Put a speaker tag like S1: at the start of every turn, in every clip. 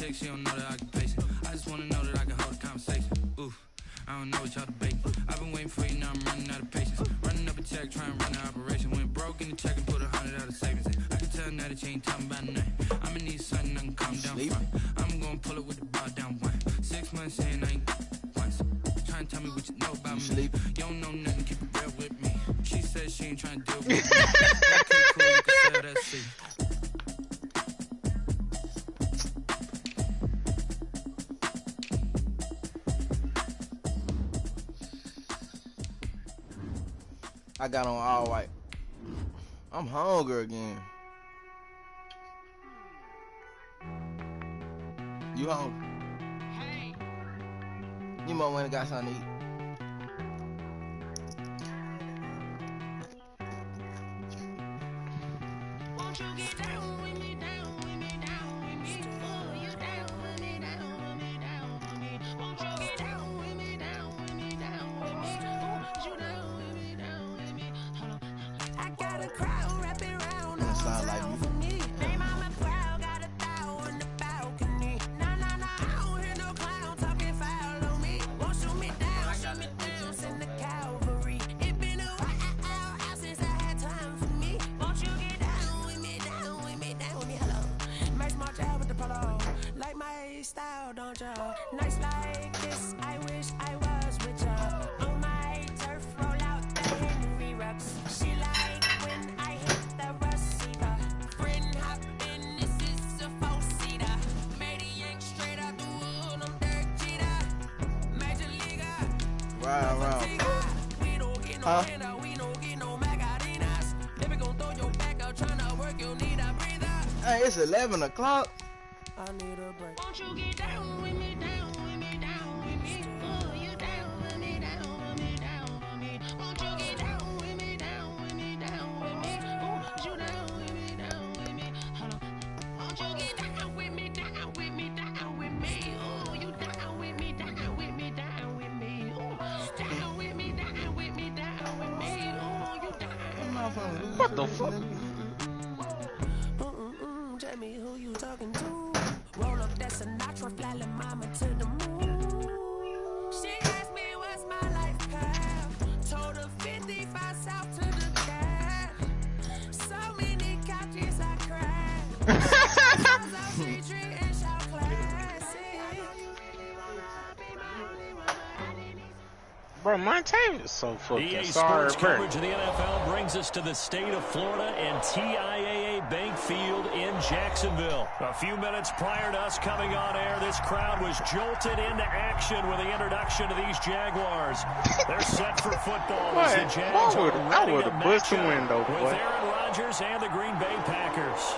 S1: chick, she don't know that I can pace it. I just wanna know that I can hold a conversation. Oof, I don't know what y'all debate. I've been waiting for you, now I'm running out of patience. Running up a check, trying to run the operation. Went broke in the check and put 100 out of savings. I can tell now that you ain't talking about nothing. I'ma need something I can calm down from. I'm gonna pull it with the bar down one. 6 months in, I ain't once. Trying to tell me what you know about me. You don't know nothing, keep it real with me. She said she ain't trying to deal with me. Okay, cool, you can sell that seat.
S2: I got on all white. I'm hungry again. You hungry?
S3: Hey.
S2: You might want to got something to eat.
S3: Won't you get down with me, down with me, down with me? Oh, you down with me, down with me, down with me. Won't you get down with me, down with me, down with me? Oh, you down with me, down with me. Hold on. I got a crowd wrapping around all around for me. They mama proud, got a thou on the balcony. Nah, nah, nah, I don't hear no clown talking foul on me. Won't shoot me down, send the cavalry. It been a while since I had time for me. Won't you get down with me, down with me, down with me? Hello. Max March out with the polo. Like my style, don't ya? Nights like this, I wish I was with ya. On my turf, roll out the Henry rocks. She like when I hit the receiver. Friend hop in, this is a four-seater. Made a yank straight out the wood, I'm Derek Jeter. Major leaguer.
S2: Right.
S3: We don't get no handout, we don't get no Macarinas. If we gon' throw your back out, tryna work, you'll need a breather.
S2: Hey, it's 11 o'clock.
S3: I need a break. Won't you get down with me, down with me, down with me? Oh, you down with me, down with me, down with me. Won't you get down with me, down with me, down with me? Oh, you down with me, down with me. Hold on. Won't you get down with me, down with me, down with me? Oh, you down with me, down with me, down with me. Oh, down with me, down with me, down with me. Oh, you down.
S4: What the fuck?
S3: Tell me who you talking to. Roll up that Sinatra, fly la mama to the moon. She asked me what's my life path. Told her 55 south to the cab. So many couches I cried.
S4: Bro, my tape is so fucking
S5: EA
S4: sorry,
S5: Sports coverage of the NFL brings us to the state of Florida and TIAA Bank Field in Jacksonville. A few minutes prior to us coming on air, this crowd was jolted into action with the introduction of these Jaguars. They're set for football as the Jags are ready to match up with Aaron Rodgers and the Green Bay Packers.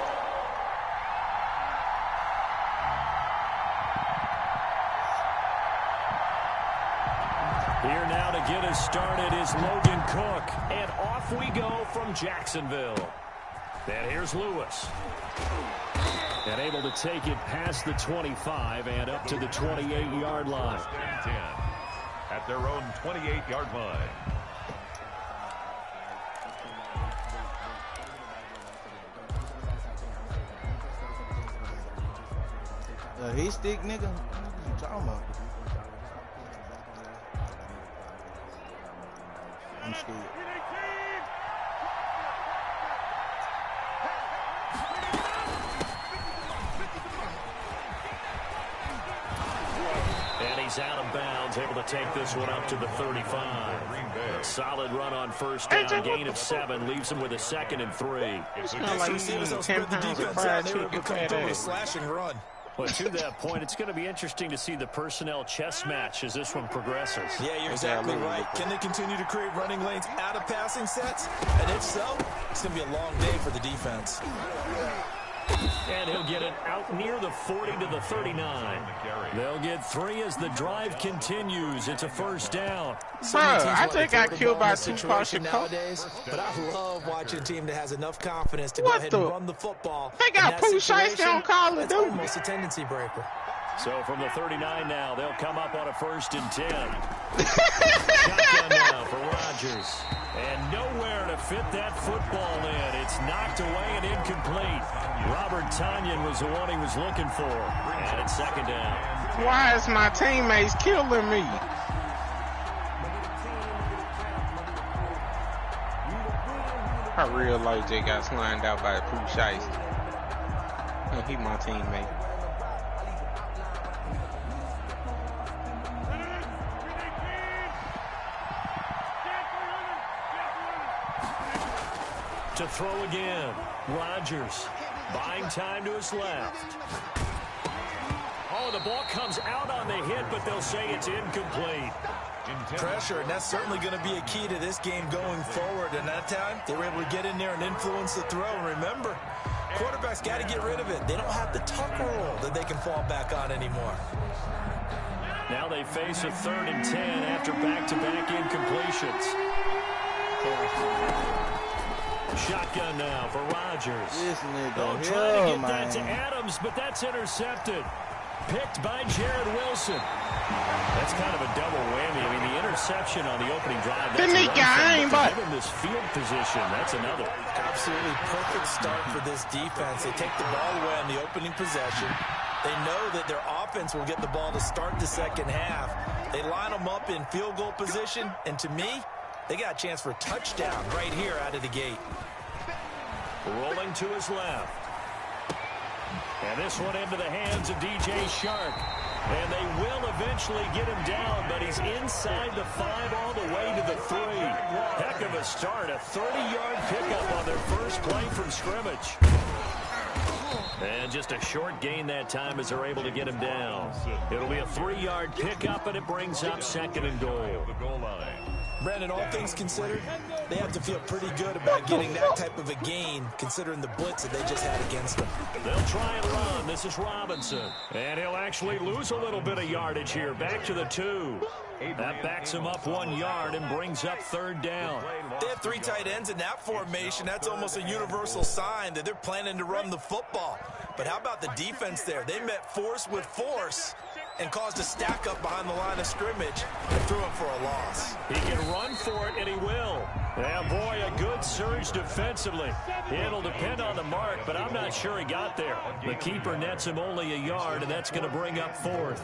S5: Here now to get us started is Logan Cook. And off we go from Jacksonville. And here's Lewis. And able to take it past the 25 and up to the 28-yard line.
S6: 10 at their own 28-yard line.
S2: He stick, nigga. What you talking about? I'm scared.
S5: And he's out of bounds, able to take this one up to the 35. A solid run on first down, gain of 7, leaves him with a 2nd and 3.
S4: It's kind of like eating 10 pounds of fried chicken fat ass.
S7: Slash and run.
S5: But to that point, it's going to be interesting to see the personnel chess match as this one progresses.
S7: Yeah, you're exactly right. Can they continue to create running lanes out of passing sets? And if so, it's going to be a long day for the defense.
S5: And he'll get it out near the 40 to the 39. They'll get 3 as the drive continues. It's a first down.
S4: Bro, I just got killed by a situation
S7: nowadays, but I love watching a team that has enough confidence to go ahead and run the football.
S4: They got Pooh Shiesty on Call of Duty.
S7: Almost a tendency breaker.
S5: So from the 39 now, they'll come up on a 1st and 10. Shotgun now for Rodgers. And nowhere to fit that football in. It's knocked away and incomplete. Robert Tonyan was the one he was looking for. And it's second down.
S4: Why is my teammates killing me? I realized they got slimed out by Pooh Shiesty. And he my teammate.
S5: To throw again. Rodgers buying time to his left. Oh, the ball comes out on the hit, but they'll say it's incomplete.
S7: Pressure, and that's certainly going to be a key to this game going forward. And that time, they were able to get in there and influence the throw. And remember, quarterbacks got to get rid of it. They don't have the tuck roll that they can fall back on anymore.
S5: Now they face a 3rd and 10 after back-to-back incompletions. Shotgun now for Rodgers.
S2: This nigga,
S5: They'll try to get that to Adams, but that's intercepted. Picked by Jared Wilson. That's kind of a double whammy. I mean, the interception on the opening drive, that's one thing, but to give him this field position, that's another.
S7: Absolutely perfect start for this defense. They take the ball away on the opening possession. They know that their offense will get the ball to start the second half. They line them up in field goal position, and to me, they got a chance for a touchdown right here out of the gate.
S5: Rolling to his left. And this one into the hands of DJ Shark. And they will eventually get him down, but he's inside the 5 all the way to the 3. Heck of a start, a 30-yard pickup on their first play from scrimmage. And just a short gain that time as they're able to get him down. It'll be a 3-yard pickup, and it brings up 2nd and goal.
S7: Brandon, all things considered, they have to feel pretty good about getting that type of a gain, considering the blitz that they just had against them.
S5: They'll try and run. This is Robinson. And he'll actually lose a little bit of yardage here. Back to the 2. That backs him up 1 yard and brings up 3rd down.
S7: They have 3 tight ends in that formation. That's almost a universal sign that they're planning to run the football. But how about the defense there? They met force with force and caused a stack up behind the line of scrimmage and threw him for a loss.
S5: He can run for it, and he will. Yeah, boy, a good surge defensively. It'll depend on the mark, but I'm not sure he got there. The keeper nets him only a yard, and that's going to bring up 4th.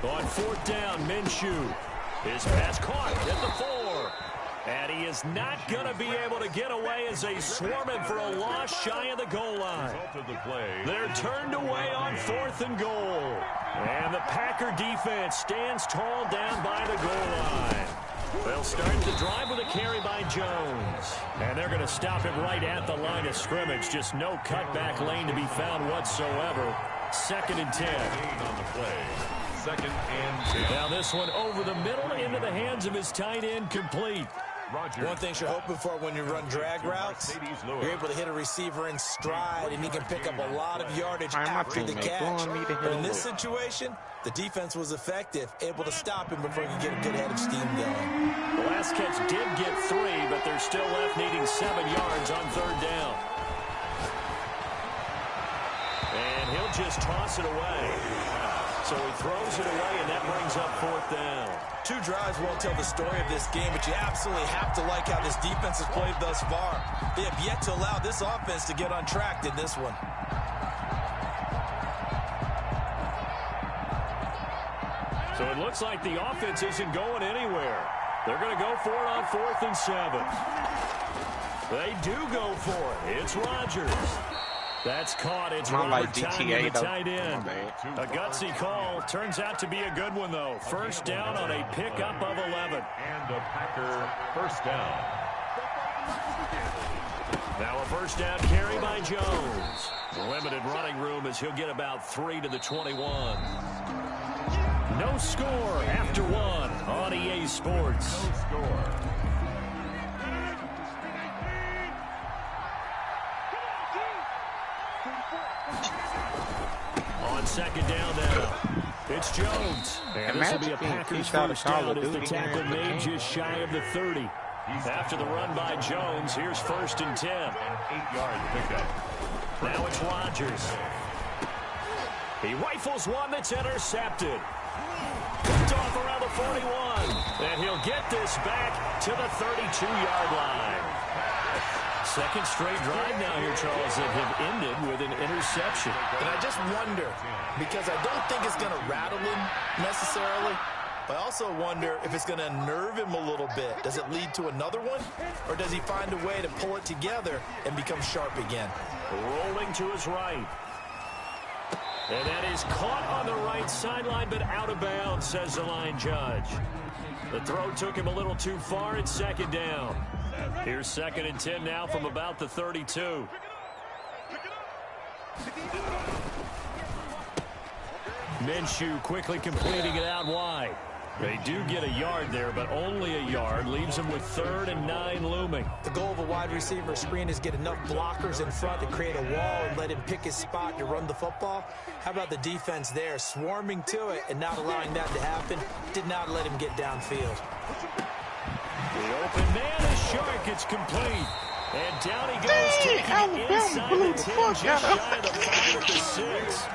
S5: On 4th down, Minshew. His pass caught at the 4. And he is not going to be able to get away as they swarm him for a loss shy of the goal line. They're turned away on 4th and goal. And the Packer defense stands tall down by the goal line. They'll start the drive with a carry by Jones. And they're going to stop him right at the line of scrimmage. Just no cutback lane to be found whatsoever. 2nd and 10.
S6: On the play. 2nd and 10.
S5: Now this one over the middle into the hands of his tight end, complete.
S7: One thing you're hoping for when you run drag routes, you're able to hit a receiver in stride, and he can pick up a lot of yardage after the catch. But in this situation, the defense was effective, able to stop him before he could get a good head of steam going.
S5: The last catch did get 3, but they're still left needing 7 yards on 3rd down. And he'll just toss it away. So he throws it away, and that brings up 4th down.
S7: 2 drives won't tell the story of this game, but you absolutely have to like how this defense has played thus far. They have yet to allow this offense to get on track in this one.
S5: So it looks like the offense isn't going anywhere. They're going to go for it on 4th and 7. They do go for it. It's Rodgers. That's caught. It's Robert Tonyan, the tight end. A gutsy call. Turns out to be a good one, though. 1st down on a pickup of 11.
S6: And a Packer 1st down.
S5: Now a 1st down carry by Jones. Limited running room as he'll get about 3 to the 21. No score after 1 on EA Sports.
S6: No score.
S5: On on second down now. It's Jones. And this will be a Packers first down as the tackle made just shy of the 30. After the run by Jones, here's 1st and 10.
S6: An 8-yard pickup.
S5: Now it's Rodgers. He rifles one that's intercepted. Picked off around the 41. And he'll get this back to the 32-yard line. Second straight drive now here, Charles, that have ended with an interception.
S7: And I just wonder, because I don't think it's going to rattle him necessarily, but I also wonder if it's going to unnerve him a little bit. Does it lead to another one, or does he find a way to pull it together and become sharp again?
S5: Rolling to his right. And that is caught on the right sideline, but out of bounds, says the line judge. The throw took him a little too far. It's second down. Here's 2nd and 10 now from about the 32. Minshew quickly completing it out wide. They do get a yard there, but only a yard. Leaves them with 3rd and 9 looming.
S7: The goal of a wide receiver screen is get enough blockers in front to create a wall and let him pick his spot to run the football. How about the defense there, swarming to it and not allowing that to happen? Did not let him get downfield.
S5: The open man is Shark. It's complete. And down he goes, taking it inside the 10, just shy of the 5 at the 6.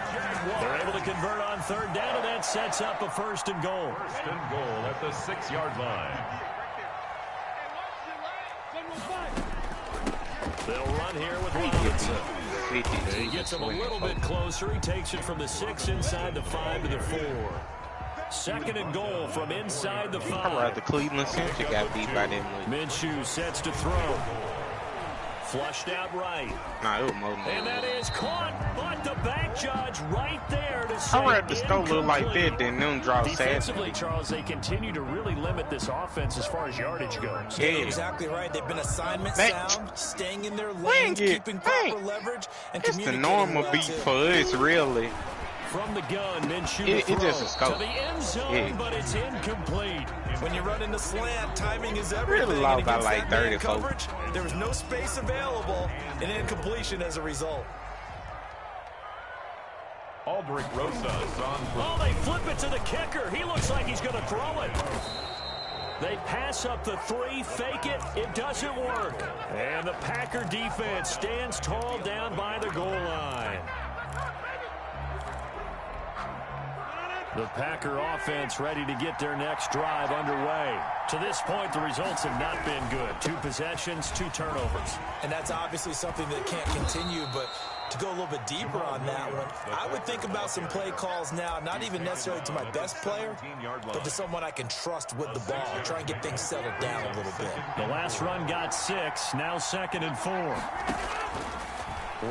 S5: They're able to convert on 3rd down, and that sets up a 1st and goal.
S6: 1st and goal at the 6-yard line.
S5: They'll run here with Robinson. He gets him a little bit closer. He takes it from the 6 inside the 5 to the 4. 2nd and goal from inside the 5.
S4: How about the Cleveland Central got beat by them?
S5: Minshew sets to throw. Flushed out right.
S4: Nah, it was more.
S5: And that is caught, but the back judge right there to say
S4: How about the score look like that, then them draw
S5: defensively, Charles, they continue to really limit this offense as far as yardage goes.
S7: Yeah, exactly right. They've been assignment sound, staying in their lanes, keeping proper leverage, and
S4: it's the
S7: communicating
S4: normal
S7: well,
S4: beat
S7: too.
S4: for us, really.
S5: From the gun, Minshew
S4: It's just a
S5: to
S4: scope.
S5: the end zone, but it's incomplete.
S7: When you run in the slant, timing is everything.
S4: Really low
S7: And
S4: by
S7: against
S4: like
S7: that man
S4: 30 folks.
S7: coverage, there was no space available, and incompletion as a result.
S6: Aldrich Rosa is on.
S5: Oh, they flip it to the kicker. He looks like he's going to throw it. They pass up the 3, fake it. It doesn't work. And the Packer defense stands tall down by the goal line. The Packer offense ready to get their next drive underway. To this point, the results have not been good. 2 possessions, 2 turnovers.
S7: And that's obviously something that can't continue, but to go a little bit deeper on that one, I would think about some play calls now, not even necessarily to my best player, but to someone I can trust with the ball. Try and get things settled down a little bit.
S5: The last run got 6, now 2nd and 4.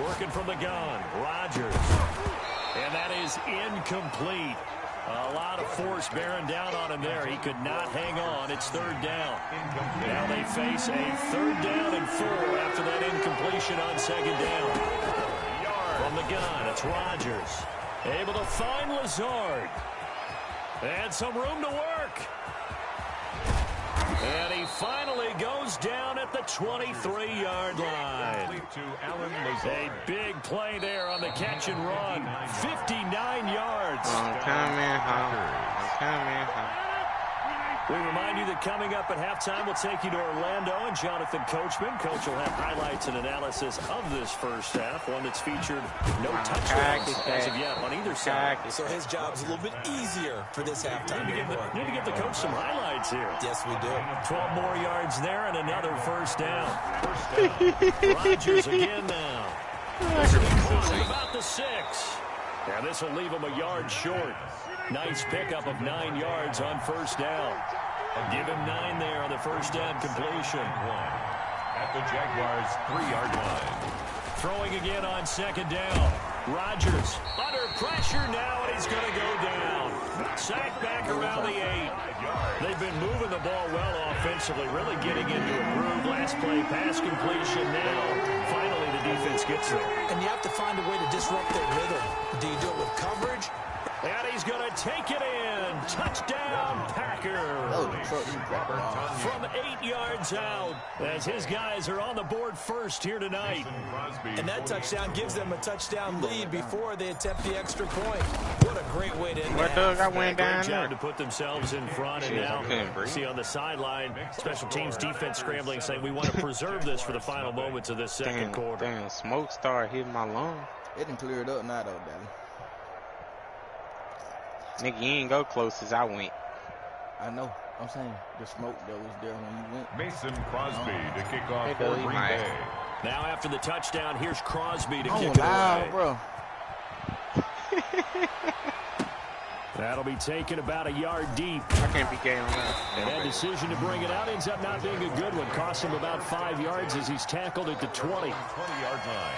S5: Working from the gun, Rodgers. And that is incomplete. A lot of force bearing down on him there. He could not hang on. It's 3rd down. Now they face a 3rd down and 4 after that incompletion on 2nd down. From the gun, it's Rodgers. Able to find Lazard. And some room to work. And he finally goes down at the 23-yard line. A big play there on the catch and run. 59 yards. We remind you that coming up at halftime, we'll take you to Orlando and Jonathan Coachman. Coach will have highlights and analysis of this first half, one that's featured no touchdowns as of yet on either side.
S7: So his job's a little bit easier for this halftime.
S5: Need to give the coach some highlights here.
S7: Yes, we do.
S5: 12 more yards there and another 1st down. Rodgers again now. About the 6. Now this will leave him a yard short. Nice pickup of 9 yards on 1st down. Give him 9 there on the 1st down completion.
S6: At the Jaguars' 3-yard line.
S5: Throwing again on 2nd down. Rodgers under pressure now, and he's going to go down. Sacked back around the 8. They've been moving the ball well offensively, really getting into a groove. Last play, pass completion now. Finally, the defense gets there.
S7: And you have to find a way to disrupt their rhythm. Do you do it with coverage?
S5: And he's going to take it in. Touchdown, Packers.
S2: Oh, the truck, he dropped it off.
S5: From 8 yards out, as his guys are on the board first here tonight.
S7: And that touchdown gives them a touchdown lead before they attempt the extra point. What a great way to end
S4: But Doug, I went down
S5: Great
S4: there.
S5: job to put themselves in front. And
S4: Jeez, I
S5: now,
S4: couldn't breathe.
S5: see on the sideline, special teams defense scrambling, saying we want to preserve this for the final moments of this second quarter.
S4: Damn, smoke started hitting my lung.
S2: It done cleared up now, though, Daddy.
S4: Nigga, you ain't go close as I went.
S2: I know. I'm saying the smoke that was there when you went.
S6: Mason Crosby to kick off
S4: Hey,
S6: for
S4: Billy,
S6: Green
S4: my-
S6: Bay.
S5: Now after the touchdown, here's Crosby to
S2: Oh,
S5: kick it
S2: wow,
S5: away.
S2: bro.
S5: That'll be taken about a yard deep.
S4: I can't be gay on that.
S5: And that decision to bring it out ends up not being a good one. Cost him about 5 yards as he's tackled at the 20.
S6: 20-yard line.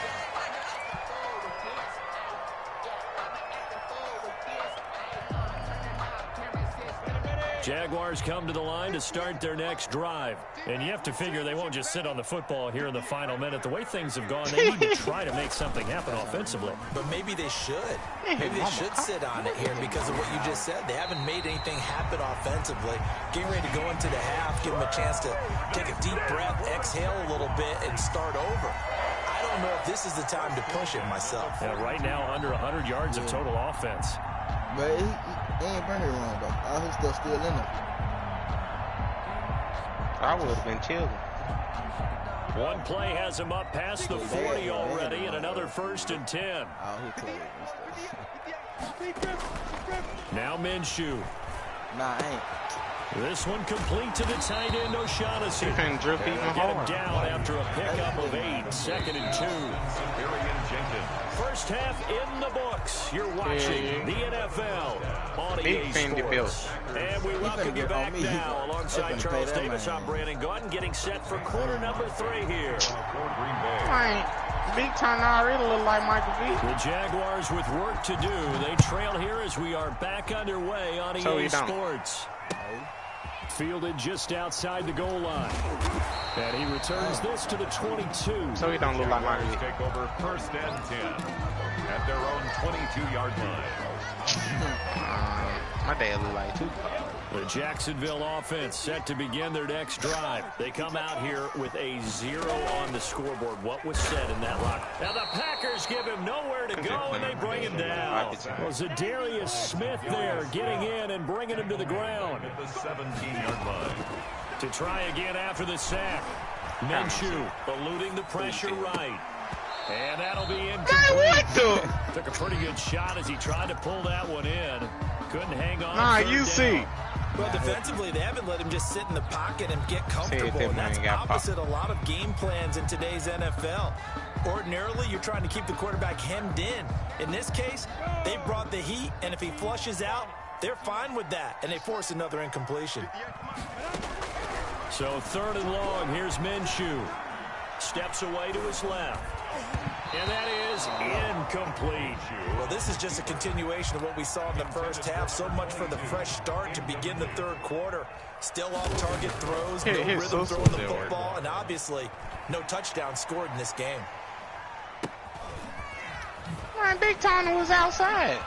S5: Jaguars come to the line to start their next drive. And you have to figure they won't just sit on the football here in the final minute. The way things have gone, they need to try to make something happen offensively.
S7: But maybe they should. Maybe they should sit on it here because of what you just said. They haven't made anything happen offensively. Getting ready to go into the half, give them a chance to take a deep breath, exhale a little bit, and start over. I don't know if this is the time to push it myself.
S5: Yeah, right now, under 100 yards of total offense.
S2: But he ain't bring it wrong, though. All his stuff still in there.
S4: I would have been chilling.
S5: One play has him up past the 40 already, and another 1st and 10.
S2: All his clothes and stuff.
S5: Now Minshew.
S2: Nah, I ain't.
S5: This one complete to the tight end, O'Shaughnessy.
S4: You can drip even
S5: Get him
S4: hard.
S5: down after a pickup of 8, 2nd and 2.
S6: Darian Jenkins.
S5: First half in the books. You're watching
S4: Yeah.
S5: the NFL on
S4: Big
S5: EA
S4: Fendi
S5: Sports. And we welcome
S2: finna
S5: you
S2: get on
S5: back
S2: me.
S5: now
S2: He
S5: alongside
S2: finna
S5: Charles
S2: pay that
S5: Davis.
S2: man.
S5: I'm Brandon Gordon getting set for quarter number 3 here.
S6: For Green Bay.
S4: Man, Big Time already look like Michael Vick.
S5: The Jaguars with work to do. They trail here as we are back underway on
S4: So
S5: EA
S4: you don't.
S5: Sports. Fielded just outside the goal line. And he returns this to the 22.
S4: So he don't look like Michael
S6: Jaguars
S4: Vick.
S6: take over 1st and 10 at their own 22-yard line.
S4: My dad look like too.
S5: The Jacksonville offense set to begin their next drive. They come out here with a 0 on the scoreboard. What was said in that lock? Now the Packers give him nowhere to go, and they bring him down. Well, Zadarius Smith there getting in and bringing him to the ground.
S6: At the 17-yard line.
S5: To try again after the sack. Minshew eluding the pressure right. And that'll be incomplete. Took a pretty good shot as he tried to pull that one in. Couldn't hang on.
S4: Nah,
S5: third
S4: you
S5: down.
S4: see.
S7: Well, defensively, they haven't let him just sit in the pocket and get comfortable.
S4: that
S7: And that's
S4: man got
S7: opposite a lot of game plans in today's NFL. Ordinarily, you're trying to keep the quarterback hemmed in. In this case, they brought the heat, and if he flushes out, they're fine with that, and they force another incompletion.
S5: So 3rd and long, here's Minshew. Steps away to his left. And that is incomplete.
S7: Well, this is just a continuation of what we saw in the first half. So much for the fresh start to begin the 3rd quarter. Still off-target throws, no
S4: His
S7: rhythm
S4: social
S7: throwing the
S4: still
S7: football, and obviously no touchdown scored in this game.
S4: Man, Big Time was outside.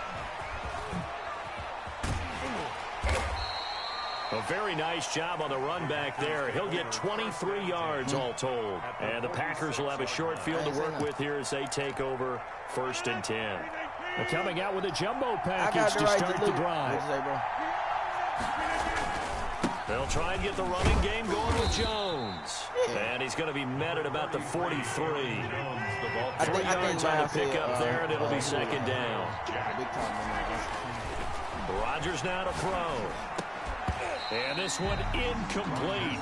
S5: A very nice job on the run back there. He'll get 23 yards all told. And the Packers will have a short field to work with here as they take over 1st and 10. They're coming out with a jumbo
S2: I
S5: package
S2: got the
S5: to
S2: right
S5: start
S2: to
S5: the
S2: look.
S5: drive.
S2: What'd you say, bro?
S5: They'll try and get the running game going with Jones. And he's going to be met at about the 43. 3 yards on the pickup there, and it'll be 2nd down.
S2: Big time, man.
S5: Rodgers now to throw. And this one incomplete.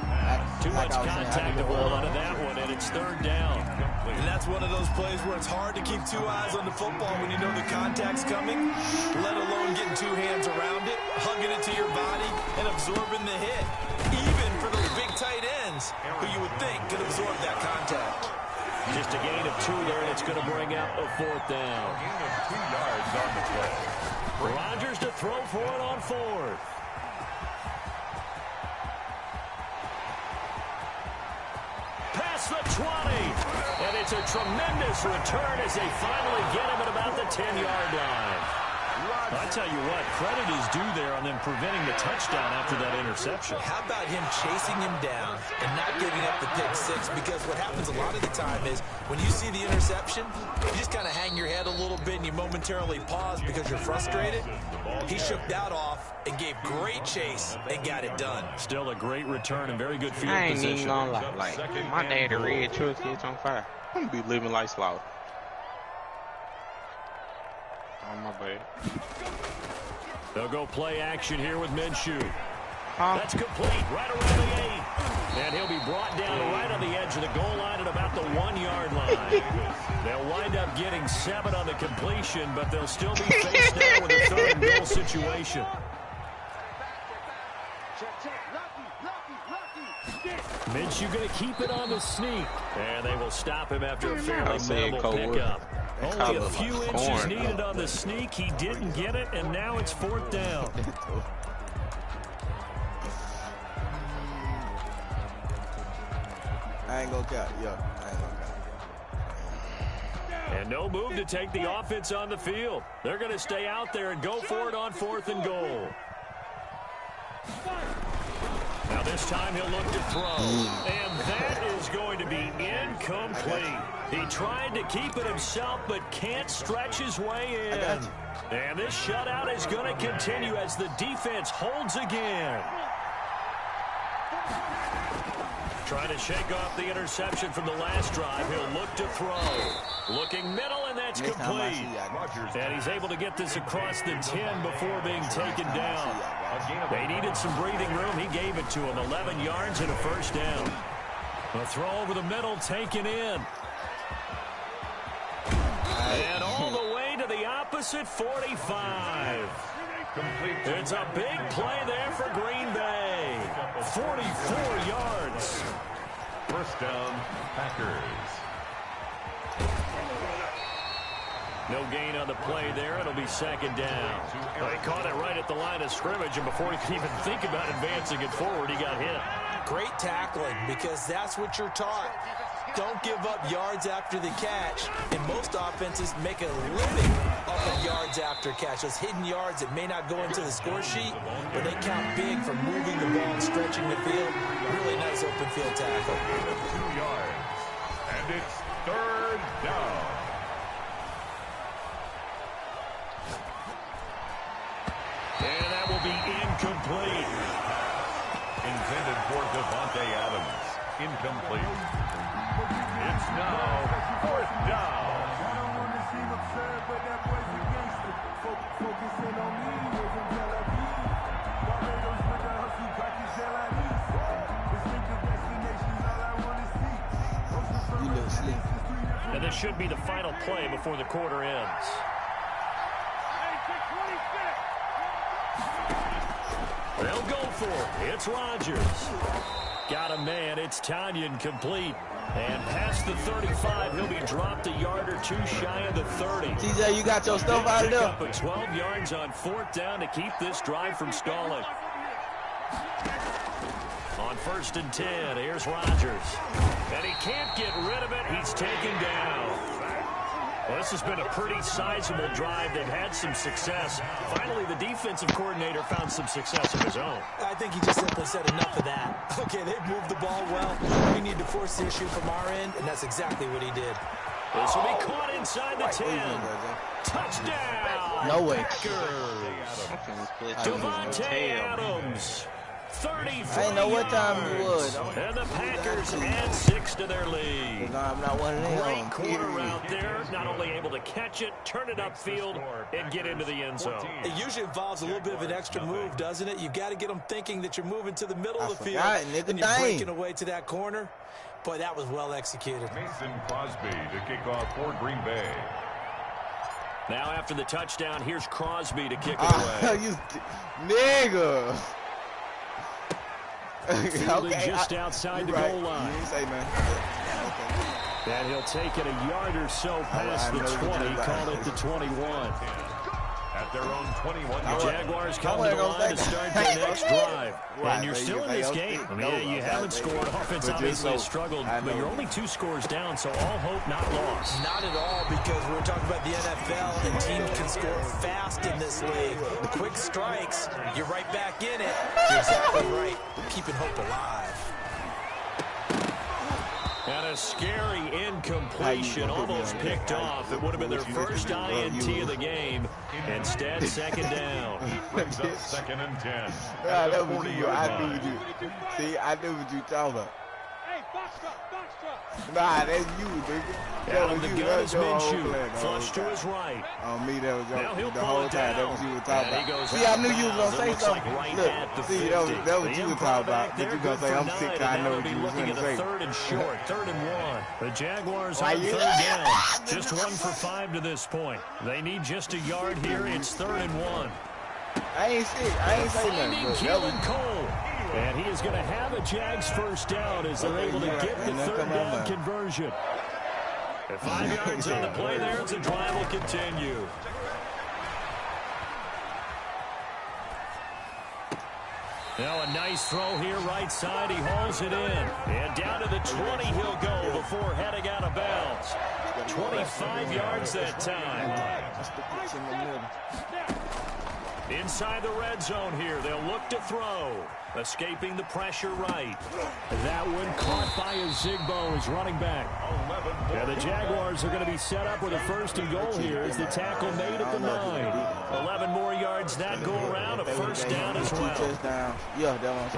S5: Too
S2: Like
S5: much
S2: I was saying,
S5: contact to hold onto that one, and it's 3rd down.
S7: And that's one of those plays where it's hard to keep 2 eyes on the football when you know the contact's coming, let alone getting 2 hands around it, hugging it to your body, and absorbing the hit. Even for those big tight ends who you would think could absorb that contact.
S5: Just a gain of 2 there, and it's going to bring out a 4th down.
S6: Gain of 2 yards on the play.
S5: Rodgers to throw for it on 4th. Past the 20. And it's a tremendous return as they finally get him at about the 10-yard line. I tell you what, credit is due there on them preventing the touchdown after that interception.
S7: How about him chasing him down and not giving up the pick six? Because what happens a lot of the time is when you see the interception, you just kind of hang your head a little bit and you momentarily pause because you're frustrated. He shook that off and gave great chase and got it done.
S5: Still a great return and very good field
S4: I ain't
S5: position.
S4: even gonna lie. Like, my daddy red truck gets on fire. I'm gonna be living like slaughter. Oh, my bad.
S5: They'll go play action here with Minshew.
S4: Huh?
S5: That's complete, right around the 8. And he'll be brought down right on the edge of the goal line at about the 1-yard line. They'll wind up getting 7 on the completion, but they'll still be faced now with a 3rd and goal situation. Minshew going to keep it on the sneak. And they will stop him after a fairly minimal pickup. Only a few inches needed on the sneak. He didn't get it, and now it's 4th down.
S2: I ain't gonna count. Yo, I ain't gonna count.
S5: And no move to take the offense on the field. They're going to stay out there and go for it on 4th and goal. Now this time he'll look to throw. And that is going to be incomplete. He tried to keep it himself, but can't stretch his way in. And this shutout is going to continue as the defense holds again. Trying to shake off the interception from the last drive. He'll look to throw. Looking middle, and that's complete. And he's able to get this across the 10 before being taken down. They needed some breathing room. He gave it to him. 11 yards and a 1st down. A throw over the middle, taken in. And all the way to the opposite 45. It's a big play there for Green Bay. 44 yards.
S6: 1st down, Packers.
S5: No gain on the play there. It'll be 2nd down. Well, he caught it right at the line of scrimmage, and before he could even think about advancing it forward, he got hit.
S7: Great tackling, because that's what you're taught. Don't give up yards after the catch. And most offenses make a living off of yards after catch. Those hidden yards that may not go into the score sheet, but they count big for moving the ball and stretching the field. Really nice open field tackle.
S6: 2 yards. And it's 3rd down.
S5: And that will be incomplete.
S6: Intended for Devontae Adams. Incomplete. It's now 4th down.
S2: You look sleepy.
S5: And this should be the final play before the quarter ends. They'll go for it. It's Rodgers. Got a man. It's Tanyan complete. And past the 35, he'll be dropped a yard or 2 shy of the 30.
S2: TJ, you got your stuff out of
S5: Pick
S2: there?
S5: up a 12 yards on 4th down to keep this drive from stalling. On 1st and 10, here's Rodgers. And he can't get rid of it. He's taken down. Well, this has been a pretty sizable drive. They've had some success. Finally, the defensive coordinator found some success of his own.
S7: I think he just simply said enough of that. Okay, they've moved the ball well. We need to force the issue from our end, and that's exactly what he did.
S5: This will be caught inside the 10. Touchdown!
S2: No way.
S5: Devontae Adams. 34
S2: I didn't know what time it
S5: yards.
S2: was.
S5: And the Packers add 6 to their lead.
S2: I'm not one of them.
S5: Great quarter route there. Not only able to catch it, turn it upfield, and get into the end zone.
S7: It usually involves a little bit of an extra move, doesn't it? You've got to get them thinking that you're moving to the middle of the field, and you're breaking away to that corner. Boy, that was well executed.
S6: Mason Crosby to kick off for Green Bay.
S5: Now after the touchdown, here's Crosby to kick it away.
S2: You nigga.
S5: Okay, just outside the goal line.
S2: You say, man. Okay.
S5: And he'll take it a yard or so past the 20, call it the 21.
S6: at their own 21.
S5: The Jaguars come to the line to start their next drive. And you're still in this game. I mean, you haven't scored. Offense obviously has struggled, but you're only 2 scores down, so all hope not lost.
S7: Not at all, because we're talking about the NFL, and teams can score fast in this league. The quick strikes, you're right back in it. You're exactly right. Keeping hope alive.
S5: And a scary incompletion, almost picked off. It would have been their first INT of the game. Instead, second down.
S6: Brings up 2nd and 10.
S2: Nah, that was you. I knew you. See, I knew what you talking about. Nah, that's you, nigga.
S5: Out of the gun is Minshew. Flush to his right.
S2: On me, that was
S5: Now
S2: the whole time. That was you were talking
S5: And he
S2: about.
S5: goes
S2: See, I
S5: out
S2: knew
S5: of
S2: you was
S5: bounds.
S2: gonna
S5: It
S2: say
S5: looks like
S2: something.
S5: right
S2: Look,
S5: at the
S2: see,
S5: 50.
S2: that was
S5: The
S2: you were
S5: improv
S2: talking about.
S5: back
S2: But
S5: there,
S2: you gonna
S5: good
S2: say
S5: for
S2: I'm
S5: 9,
S2: sick.
S5: and
S2: I
S5: now
S2: know
S5: they'll
S2: what
S5: be
S2: you was
S5: looking
S2: gonna
S5: at a
S2: say.
S5: 3rd and short, 3rd and 1. The Jaguars
S2: Why
S5: on
S2: you-
S5: 3rd down. Just 1 for 5 to this point. They need just a yard here. It's 3rd and 1.
S2: I ain't sick. I ain't say
S5: Finding
S2: nothing. But that was
S5: Keelan Cole. And he is going to have a Jags first down as they're able to get the 3rd down conversion. At 5 yards on the play there, as the drive will continue. Now a nice throw here, right side. He hauls it in. And down to the 20 he'll go before heading out of bounds. 25 yards that time. Inside the red zone here, they'll look to throw. Escaping the pressure right. That one caught by Xvii, his running back. And the Jaguars are going to be set up with a 1st and goal here as the tackle made at the 9. 11 more yards that go around, a 1st down as well.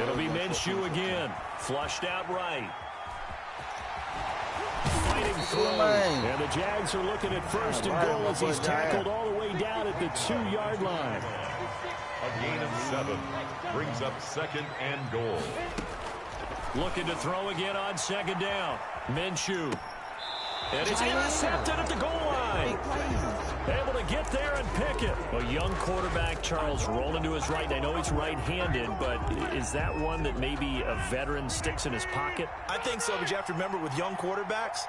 S5: It'll be Minshew again. Flushed out right. Fighting through. And the Jags are looking at 1st and goal as he's tackled all the way down at the 2-yard line.
S6: A gain of 7 brings up 2nd and goal.
S5: Looking to throw again on 2nd down. Minshew. And it's intercepted at the goal line. Able to get there and pick it. A young quarterback, Charles, rolling to his right. And I know he's right-handed, but is that one that maybe a veteran sticks in his pocket?
S7: I think so, but you have to remember with young quarterbacks,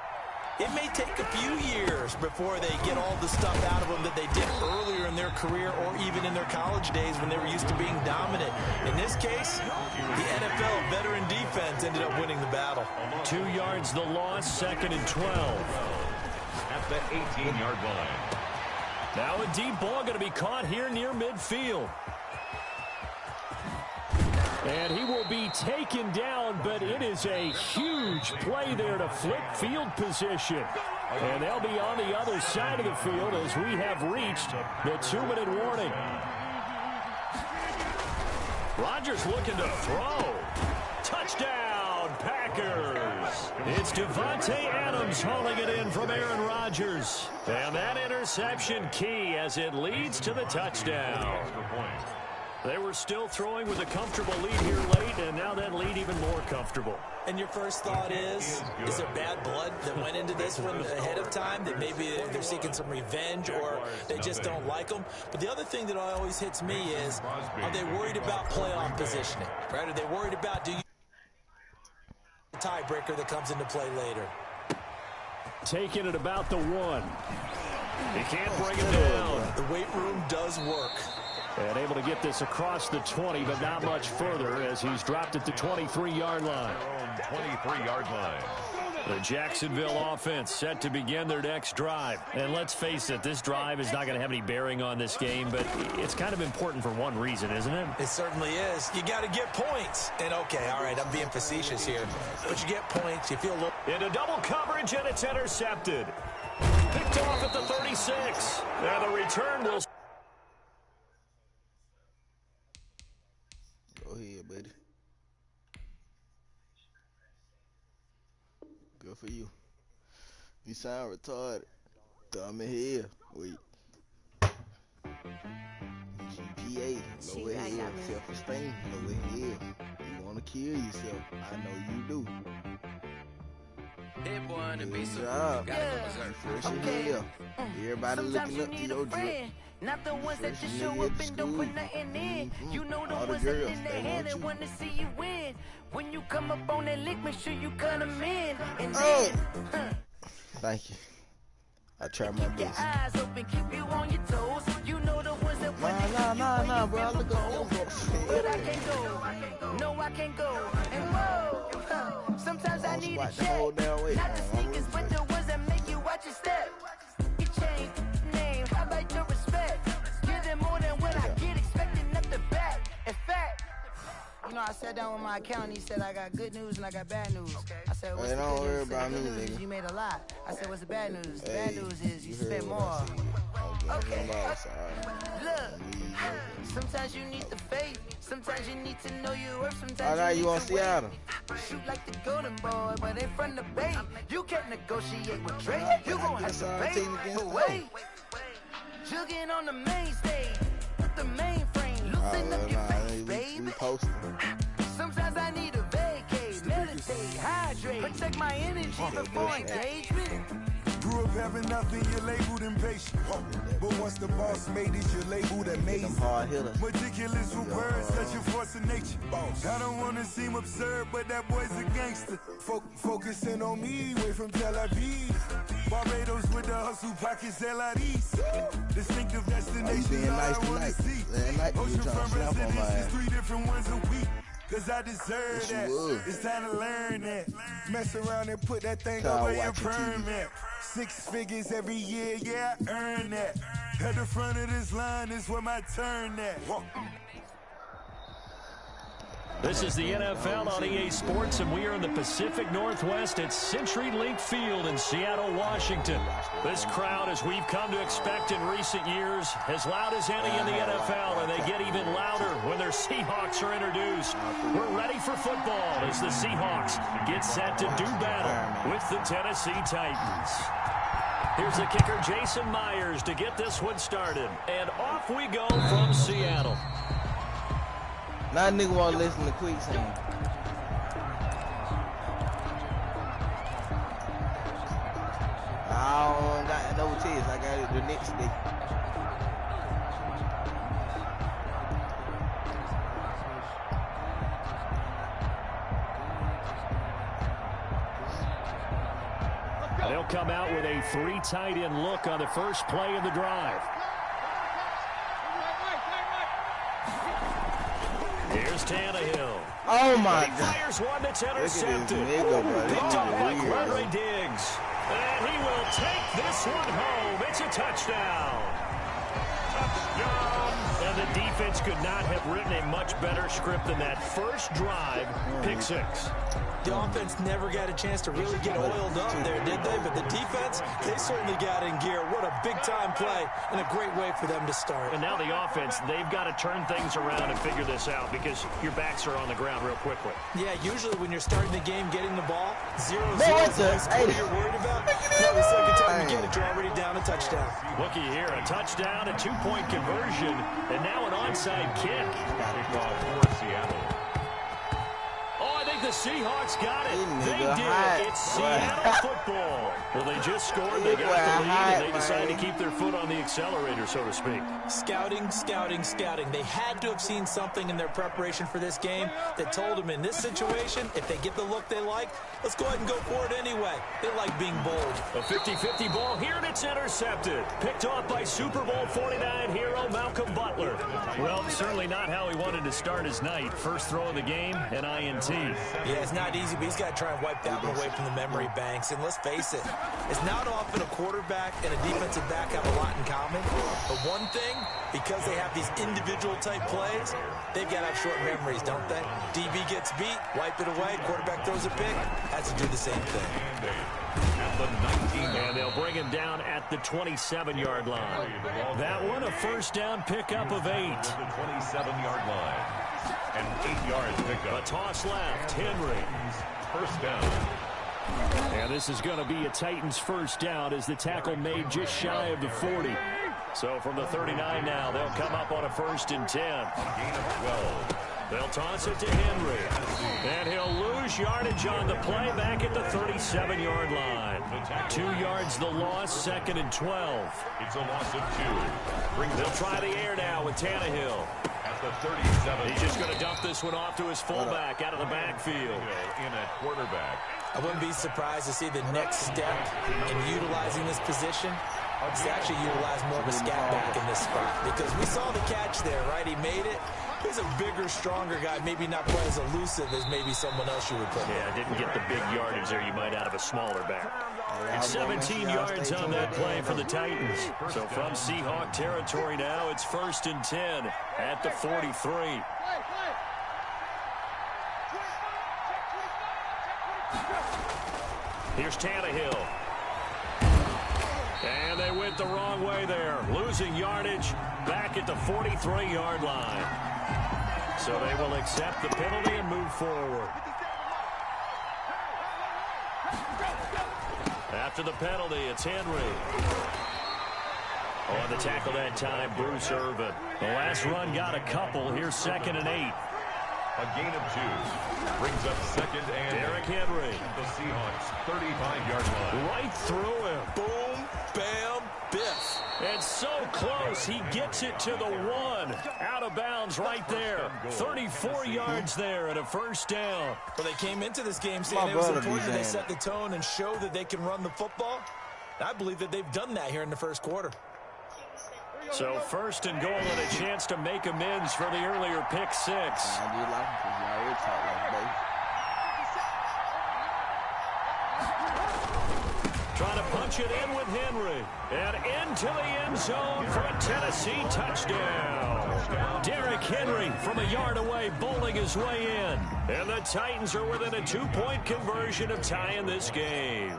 S7: it may take a few years before they get all the stuff out of them that they did earlier in their career or even in their college days when they were used to being dominant. In this case, the NFL veteran defense ended up winning the battle.
S5: 2 yards the loss, 2nd and 12.
S6: At the 18-yard line.
S5: Now a deep ball going to be caught here near midfield. And he will be taken down, but it is a huge play there to flip field position. And they'll be on the other side of the field as we have reached the 2-minute warning. Rodgers looking to throw. Touchdown, Packers. It's Devontae Adams hauling it in from Aaron Rodgers. And that interception key as it leads to the touchdown. They were still throwing with a comfortable lead here late, and now that lead even more comfortable.
S7: And your first thought is there bad blood that went into this one ahead of time, that maybe they're seeking some revenge or they just don't like them? But the other thing that always hits me is, are they worried about playoff positioning? Right? Are they worried about the tiebreaker that comes into play later?
S5: Taking it about the 1. He can't bring it down.
S7: The weight room does work.
S5: And able to get this across the 20, but not much further as he's dropped at the 23-yard line.
S6: 23-yard line.
S5: The Jacksonville offense set to begin their next drive. And let's face it, this drive is not going to have any bearing on this game, but it's kind of important for one reason, isn't it?
S7: It certainly is. You got to get points. And, okay, all right, I'm being facetious here. But you get points, you feel a little...
S5: Into double coverage, and it's intercepted. Picked off at the 36. Now the return will...
S2: Go ahead, buddy. Good for you. You sound retarded. Thumb in here. Wait. GPA. Lower here. Self-esteem. Lower here. You want to kill yourself. I know you do.
S8: Hit boy on the beat, so
S2: job.
S8: gotta go berserk.
S2: Fresh in here. Everybody
S3: Sometimes
S2: looking
S3: you
S2: up to
S3: need
S2: your
S3: a
S2: drip.
S3: friend, not the ones that just
S2: Fresh
S3: show
S2: nigga
S3: up
S2: at
S3: and don't
S2: school.
S3: put nothing in. You know the
S2: All the
S3: ones that
S2: girls,
S3: in their
S2: they
S3: head
S2: want
S3: and
S2: you.
S3: want to see you win. When you come up on that lick, make sure you cut them in. And
S2: Oh.
S3: then,
S2: Thank you. I try my
S3: keep your
S2: best.
S3: eyes open, keep you on your toes. You know the ones that
S2: Nah, bro. Look up.
S3: But I can't go. No, I can't go. And whoa, sometimes I need a check. Not the sneakers, but the ones that make you watch your step. You change name, how about your respect? Give them more than what I get, expecting nothing back. In fact, you know, I sat down with my accountant. He said I got good news and I got bad news. I said, what's the good news? The good news is you made a lot. I said, what's the bad news? The bad news is you spent more. Okay. Look, sometimes you need the faith. Sometimes you need to know your worth. Sometimes you need to
S2: Seattle.
S3: Shoot like the golden boy, but in front of Bay. You can't negotiate with Drake. You gon' have to pay. But wait, jugging on the main stage, the mainframe, loosen up your face, baby. Sometimes I need a vacate, meditate, hydrate, protect my energy before engagement.
S8: Grew up having nothing, you're labeled impatient. But once the boss made it, you're labeled amazing. Meticulous with words, such a force of nature. I don't want to seem absurd, but that boy's a gangster. Focusing on me, way from Tel Aviv. Barbados with the hustle pockets, LIDs. Distinctive destination, all I want to see. Oceanfront residences, 3 different ones a week. Cause I deserve that. It's time to learn that. Mess around and put that thing over your permit. 6 figures every year, yeah, I earn that. At the front of this line is where my turn at.
S5: This is the NFL on EA Sports, and we are in the Pacific Northwest at CenturyLink Field in Seattle, Washington. This crowd, as we've come to expect in recent years, as loud as any in the NFL, and they get even louder when their Seahawks are introduced. We're ready for football as the Seahawks get set to do battle with the Tennessee Titans. Here's the kicker, Jason Myers, to get this one started. And off we go from Seattle.
S2: Now nigga wanna listen to quicksand. I don't got no test. I got it the next day.
S5: They'll come out with a 3 tight end look on the first play of the drive. Here's Tannehill.
S2: Oh my God.
S5: Fires one that's intercepted. Picked up by Quadre Diggs. And he will take this one home. It's a touchdown. Touchdown. And the defense could not have written a much better script than that first drive, pick 6.
S7: The offense never got a chance to really get oiled up there, did they? But the defense, they certainly got in gear. What a big-time play and a great way for them to start.
S5: And now the offense, they've got to turn things around and figure this out because your backs are on the ground real quickly.
S7: Yeah, usually when you're starting the game, getting the ball, 0-0,
S2: what
S7: you're worried about. Now the second time you get it, you're already down a touchdown.
S5: Looky here, a touchdown, a 2-point conversion, and now an onside kick.
S6: For Seattle.
S5: The Seahawks got it. They did. It's Seattle football. Well, they just scored. They got the lead, and they decided to keep their foot on the accelerator, so to speak.
S7: Scouting, scouting, scouting. They had to have seen something in their preparation for this game that told them in this situation, if they get the look they like, let's go ahead and go for it anyway. They like being bold.
S5: A 50-50 ball here, and it's intercepted. Picked off by Super Bowl 49 hero Malcolm Butler. Well, certainly not how he wanted to start his night. First throw of the game, an INT.
S7: Yeah, it's not easy, but he's got to try and wipe that one away from the memory banks. And let's face it, it's not often a quarterback and a defensive back have a lot in common. But one thing, because they have these individual type plays, they've got to have short memories, don't they? DB gets beat, wipe it away, quarterback throws a pick, has to do the same thing.
S6: At the 19,
S5: and they'll bring him down at the 27-yard line. That one, a first down pickup of 8.
S6: The 27-yard line. And 8 yards pickup.
S5: A toss left, Henry.
S6: First down.
S5: And this is going to be a Titans first down as the tackle made just shy of the 40. So from the 39 now, they'll come up on a 1st and 10.
S6: Gain of 12.
S5: They'll toss it to Henry. And he'll lose yardage on the play back at the 37-yard line. 2 yards the loss, 2nd and 12.
S6: It's a loss of 2.
S5: They'll try the air now with Tannehill.
S6: At the 37.
S5: He's just going to dump this one off to his fullback out of the backfield.
S6: In at quarterback.
S7: I wouldn't be surprised to see the next step in utilizing this position It's actually utilized more of a scat back in this spot because we saw the catch there, right? He made it. He's a bigger, stronger guy, maybe not quite as elusive as maybe someone else you would put.
S5: Yeah, didn't get the big yardage there you might out of a smaller back. It's 17 yards on that play for the Titans. So from Seahawk territory now, it's 1st and 10 at the 43. Here's Tannehill. And they went the wrong way there. Losing yardage back at the 43-yard line. So they will accept the penalty and move forward. After the penalty, it's Henry. On the tackle that time, Bruce Irvin. The last run got a couple. Here's 2nd and 8.
S6: A gain of 2. Brings up 2nd and
S5: Derrick Henry.
S6: The Seahawks 35-yard line.
S5: Right through him.
S7: Boom, bam, biff.
S5: And so close, he gets it to the 1. Out of bounds right there. 34 yards there and a 1st down.
S7: Well, they came into this game saying it was important that they set the tone and show that they can run the football. I believe that they've done that here in the 1st quarter.
S5: So 1st and goal and a chance to make amends for the earlier pick 6. Trying to punch it in with Henry. And into the end zone for a Tennessee touchdown. Derrick Henry from a yard away bowling his way in. And the Titans are within a 2-point conversion of tying this game.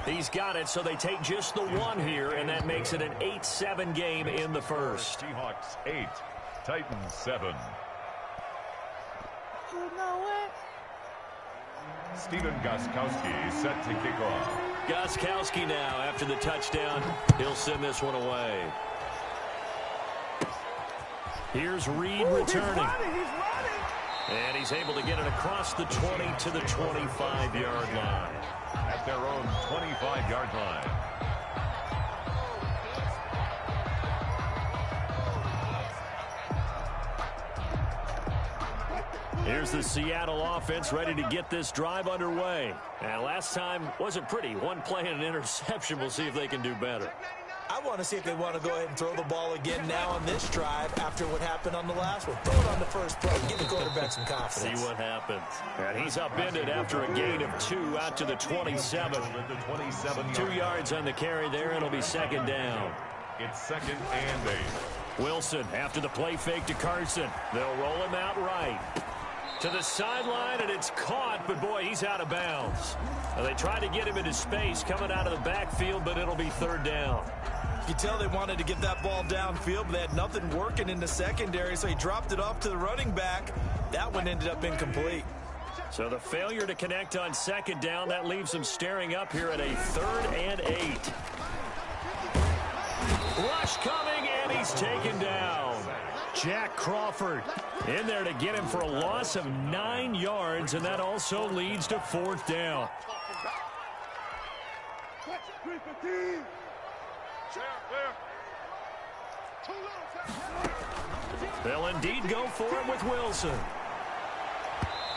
S5: He's got it, so they take just the 1 here, and that makes it an 8-7 game in the 1st.
S6: Seahawks 8, Titans 7.
S3: You know what?
S6: Stephen Gostkowski set to kick off.
S5: Gostkowski now, after the touchdown, he'll send this one away. Here's Reed returning. And he's able to get it across the 20 to the 25-yard line.
S6: At their own 25-yard line.
S5: Here's the Seattle offense ready to get this drive underway. And last time wasn't pretty. One play and an interception. We'll see if they can do better.
S7: I want to see if they want to go ahead and throw the ball again now on this drive after what happened on the last one. Throw it on the first play. Give the quarterback some confidence.
S5: See what happens. And he's upended after a gain of 2 out to the 27. 2 yards on the carry there. It'll be 2nd down.
S6: It's 2nd and 8.
S5: Wilson after the play fake to Carson. They'll roll him out right. To the sideline, and it's caught, but boy, he's out of bounds. Now, they tried to get him into space coming out of the backfield, but it'll be 3rd down.
S7: You tell they wanted to get that ball downfield, but they had nothing working in the secondary, so he dropped it off to the running back. That one ended up incomplete.
S5: So the failure to connect on 2nd down, that leaves them staring up here at a 3rd and 8. Rush coming, and he's taken down. Jack Crawford in there to get him for a loss of 9 yards, and that also leads to 4th down. They'll indeed go for it with Wilson.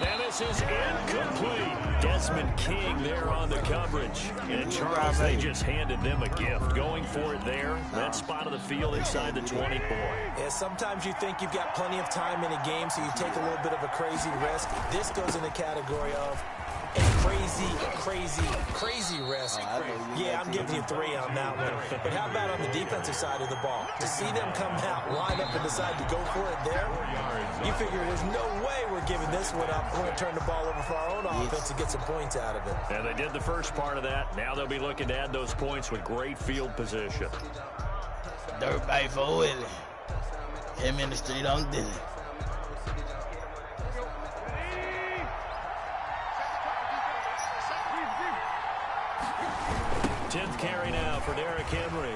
S5: And this is incomplete. Desmond King there on the coverage. And Charles, they just handed them a gift. Going for it there. That spot of the field inside the 20 point.
S7: Yeah, sometimes you think you've got plenty of time in a game, so you take a little bit of a crazy risk. This goes in the category of a crazy risk. Yeah, I'm giving you 3 on that one. But how about on the defensive side of the ball? To see them come out, line up, and decide to go for it there, you figure there's no way we're giving this one up. We're going to turn the ball over for our own offense and get some points out of it.
S5: And they did the first part of that. Now they'll be looking to add those points with great field position.
S2: Dirt bike for Willie. Him in the street on Diddy.
S5: 10th carry now for Derrick Henry.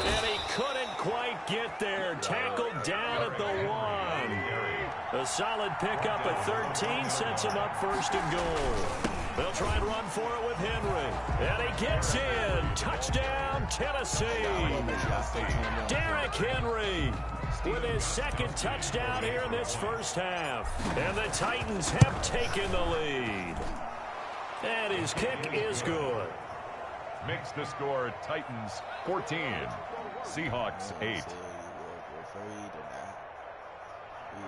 S5: And he couldn't quite get there. Tackled down at the 1. A solid pickup at 13 sets him up 1st and goal. They'll try and run for it with Henry. And he gets in. Touchdown, Tennessee. Derrick Henry with his second touchdown here in this first half. And the Titans have taken the lead. And his kick is good.
S6: Makes the score Titans 14, Seahawks 8.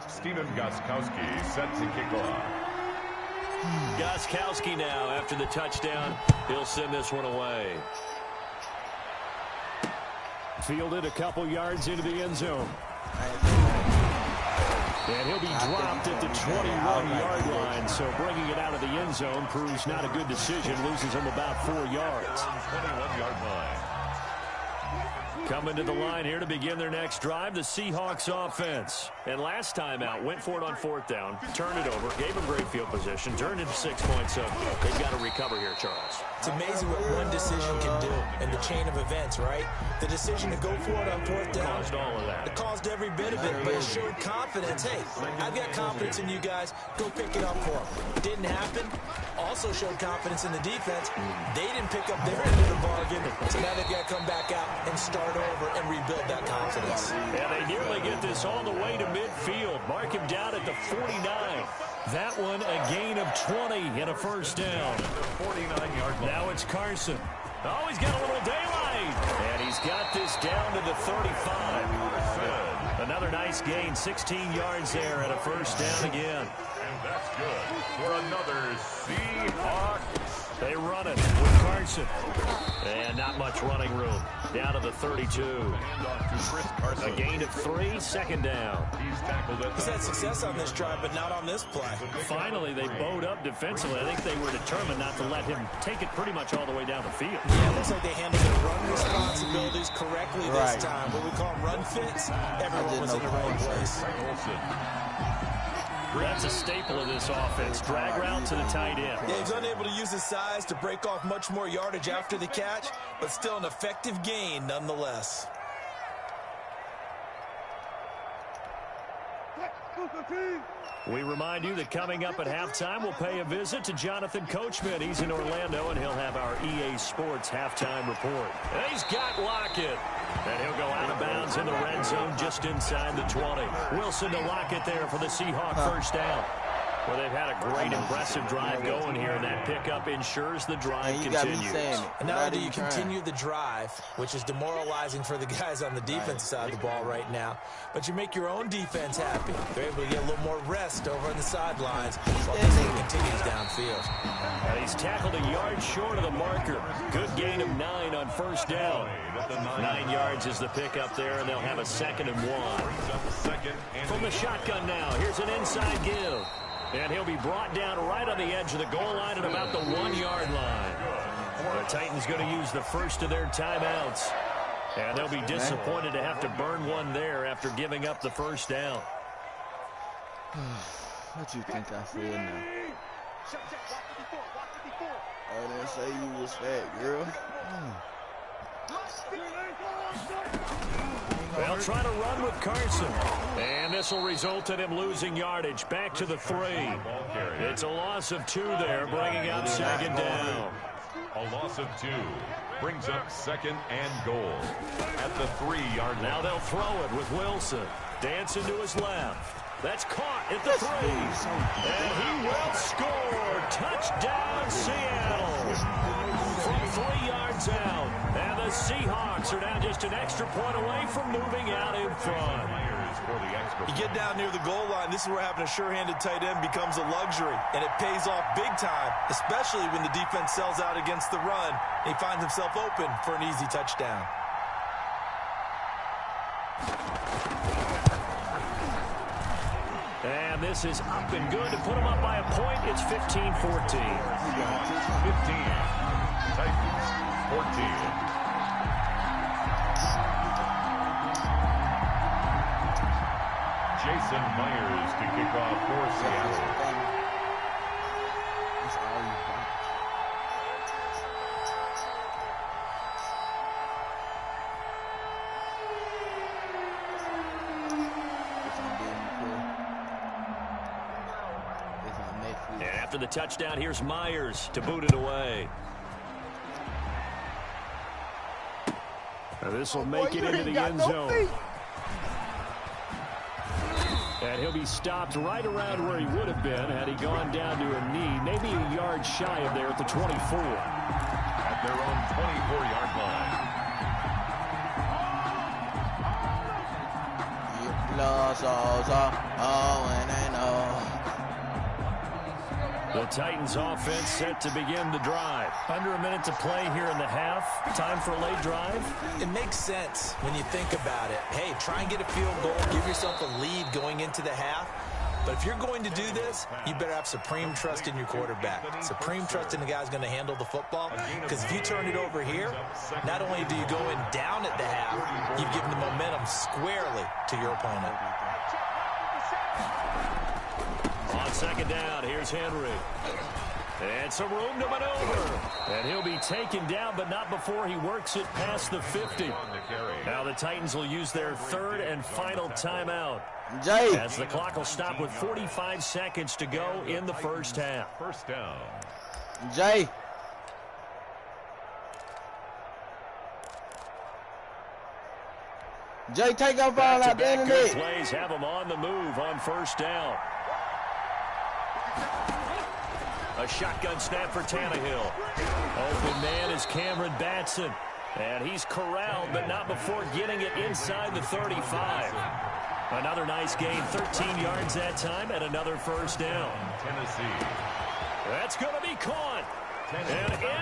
S6: Steven Gostkowski set to kick off.
S5: Gostkowski now after the touchdown. He'll send this one away. Fielded a couple yards into the end zone. And he'll be dropped at the 21-yard line, so bringing it out of the end zone proves not a good decision. Loses him about 4 yards.
S6: 21-yard line.
S5: Coming to the line here to begin their next drive, the Seahawks offense. And last time out, went for it on 4th down, turned it over, gave them great field position, turned into 6 points. So they've got to recover here, Charles.
S7: It's amazing what one decision can do in the chain of events, right? The decision to go for it on 4th down.
S5: Caused all of that.
S7: It caused every bit of it, but it showed confidence. Hey, I've got confidence in you guys. Go pick it up for them. Didn't happen. Also showed confidence in the defense. They didn't pick up their end of the bargain, so now they've got to come back out and start over and rebuild that confidence.
S5: And they nearly get this all the way to midfield. Mark him down at the 49. That one a gain of 20 and a first down.
S6: 49-yard line.
S5: Now it's Carson. Oh, he's got a little daylight. And he's got this down to the 35. Another nice gain, 16 yards there and a first down again.
S6: And that's good for another Seahawks.
S5: They run it with Carson. And not much running room. Down to the 32. A gain of 3, second down.
S7: He's had success on this drive, but not on this play.
S5: Finally, they bowed up defensively. I think they were determined not to let him take it pretty much all the way down the field.
S7: Yeah, it looks like they handled their run responsibilities correctly this time. What we call run fits, everyone was in the right place.
S5: That's a staple of this offense. Drag route to the tight end.
S7: Yeah, he's unable to use his size to break off much more yardage after the catch, but still an effective gain nonetheless.
S5: We remind you that coming up at halftime, we'll pay a visit to Jonathan Coachman. He's in Orlando, and he'll have our EA Sports halftime report. And he's got Lockett. And he'll go out of bounds in the red zone just inside the 20. Wilson to Lockett there for the Seahawk first down. Well, they've had a great, impressive drive going here, and that pickup ensures the drive continues.
S7: And not only do you continue the drive, which is demoralizing for the guys on the defensive side of the ball right now, but you make your own defense happy. They're able to get a little more rest over on the sidelines while this thing continues downfield.
S5: And he's tackled a yard short of the marker. Good gain of 9 on first down. 9 yards is the pickup there, and they'll have a 2nd and 1. From the shotgun now, here's an inside give. And he'll be brought down right on the edge of the goal line at about the 1-yard line. The Titans going to use the first of their timeouts. And they'll be disappointed to have to burn one there after giving up the first down.
S2: What you think I said now? I didn't say you was fat, girl.
S5: They'll try to run with Carson. And this will result in him losing yardage back to the 3. It's a loss of 2 there, bringing up 2nd down.
S6: A loss of 2 brings up 2nd and goal at the 3-yard line.
S5: Now they'll throw it with Wilson. Dancing to his left. That's caught at the 3. And he will score. Touchdown, Seattle. From 3 yards out. And the Seahawks are now just an extra point away from moving out in front.
S7: You get down near the goal line, this is where having a sure-handed tight end becomes a luxury, and it pays off big time, especially when the defense sells out against the run, and he finds himself open for an easy touchdown.
S5: And this is up and good to put him up by a point. It's 15-14.
S6: 15. Titans 14. Jason Myers to kick off for Seattle.
S2: That's all you got. It's on Netflix.
S5: And after the touchdown, here's Myers to boot it away. This will make it into the end zone. And he'll be stopped right around where he would have been had he gone down to a knee, maybe a yard shy of there at the 24.
S6: At their own 24-yard line.
S5: The Titans offense set to begin the drive. Under a minute to play here in the half. Time for a late drive.
S7: It makes sense when you think about it. Hey, try and get a field goal. Give yourself a lead going into the half. But if you're going to do this, you better have supreme trust in your quarterback. Supreme trust in the guy who's going to handle the football. Because if you turn it over here, not only do you go in down at the half, you've given the momentum squarely to your opponent.
S5: On second down, here's Henry. And some room to maneuver. And he'll be taken down, but not before he works it past the 50. Now the Titans will use their third and final timeout.
S2: Jay.
S5: As the clock will stop with 45 seconds to go in the first half.
S6: First down.
S2: Jay. Jay, take off all out the internet.
S5: Plays have him on the move on first down. A shotgun snap for Tannehill. Open man is Cameron Batson. And he's corralled, but not before getting it inside the 35. Another nice gain, 13 yards that time, and another first down.
S6: Tennessee.
S5: That's going to be caught. And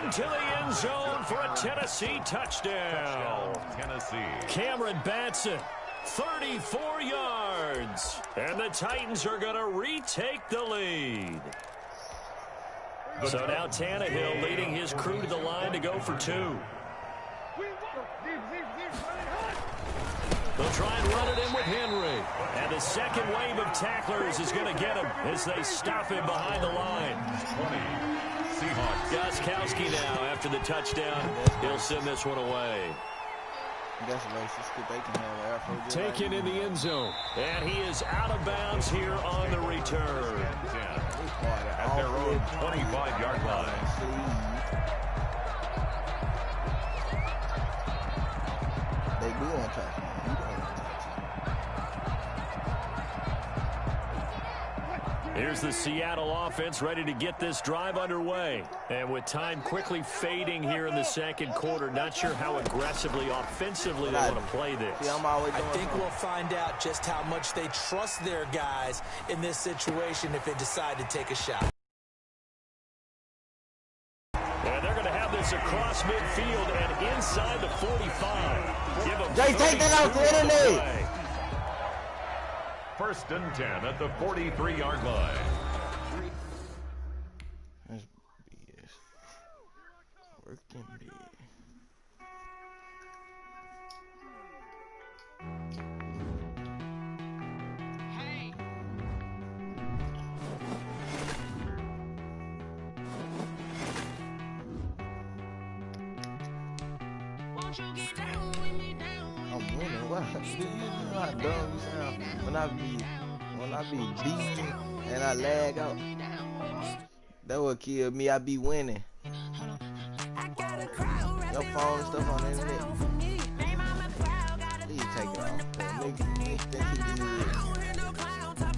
S5: into the end zone for a Tennessee touchdown.
S6: Tennessee.
S5: Cameron Batson, 34 yards. And the Titans are going to retake the lead. So now Tannehill leading his crew to the line to go for two. They'll try and run it in with Henry. And the second wave of tacklers is going to get him as they stop him behind the line.
S6: 20. Seahawks.
S5: Gostkowski now after the touchdown. He'll send this one away. Taken in the end zone. And he is out of bounds here on the return.
S6: At their own 25-yard line.
S2: They do on touch.
S5: Here's the Seattle offense ready to get this drive underway. And with time quickly fading here in the second quarter, not sure how aggressively, offensively they want to play this.
S7: I think we'll find out just how much they trust their guys in this situation if they decide to take a shot.
S5: And they're going to have this across midfield and inside the 45. Give them
S2: Jay, take that off the internet.
S6: First and 10 at the 43-yard line.
S2: That's BS. Working big.
S3: Hey. Won't you get down with me, down with me?
S2: I'm winning. What? You know how dumb you sound when I be beating and I lag out. That would kill me. I be winning. Your phone and stuff on the internet. Please take it off. Nigga think he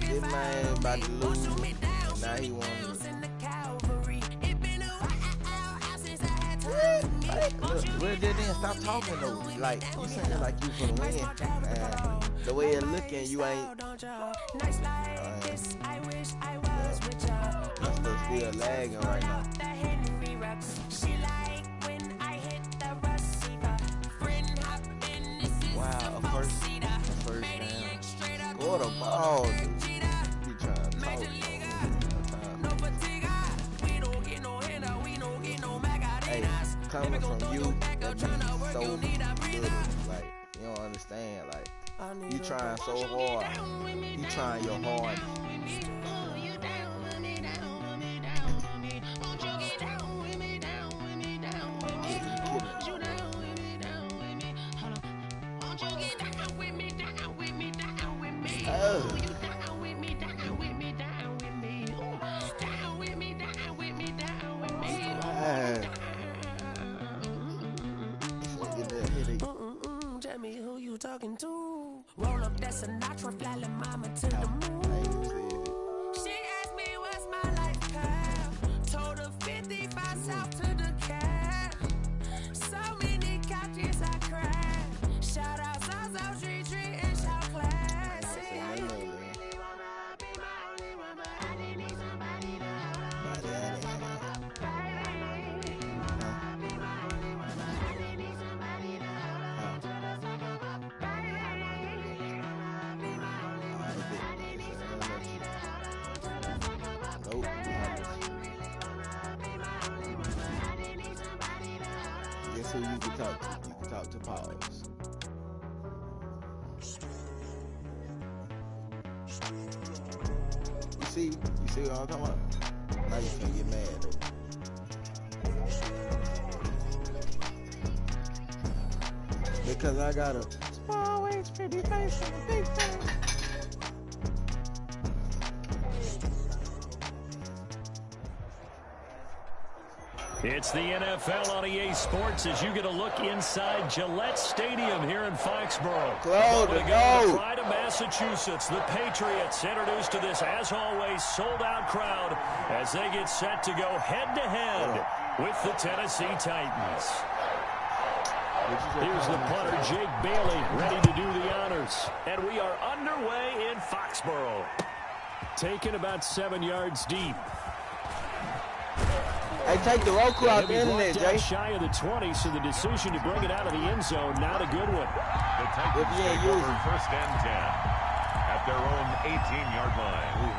S2: good. This man about to lose. Now he won. Look, really didn't stop talking though. Like you saying like you gonna win, and the way you're looking, you ain't. My stuff still lagging right now. Wow, a first down. Score the ball, dude. You trying to talk? Hey, coming from you, that be so little. Like, you don't understand. Like, you trying so hard. You trying your hardest.
S3: Sinatra flying mama to the moon. She asked me what's my life path. Told her 55 south to the cab. So many couches I cried. Shout out Zazo, Tree, and shout class.
S2: Guess who you can talk to? You can talk to Pause. You see what I'm talking about? Now you can get mad though. Because I got a small waist, pretty face, and a big face.
S5: It's the NFL on EA Sports as you get a look inside Gillette Stadium here in Foxborough.
S2: Go to
S5: go. Pride of Massachusetts, the Patriots introduced to this, as always, sold-out crowd as they get set to go head-to-head with the Tennessee Titans. Here's the punter, Jake Bailey, ready to do the honors. And we are underway in Foxborough. Taken about 7 yards deep.
S2: Hey, take the Roku out the internet, Jay.
S5: Shy of the 20, so the decision to bring it out of the end zone, not a good one.
S6: The Titans take over first and 10 at their own 18-yard line.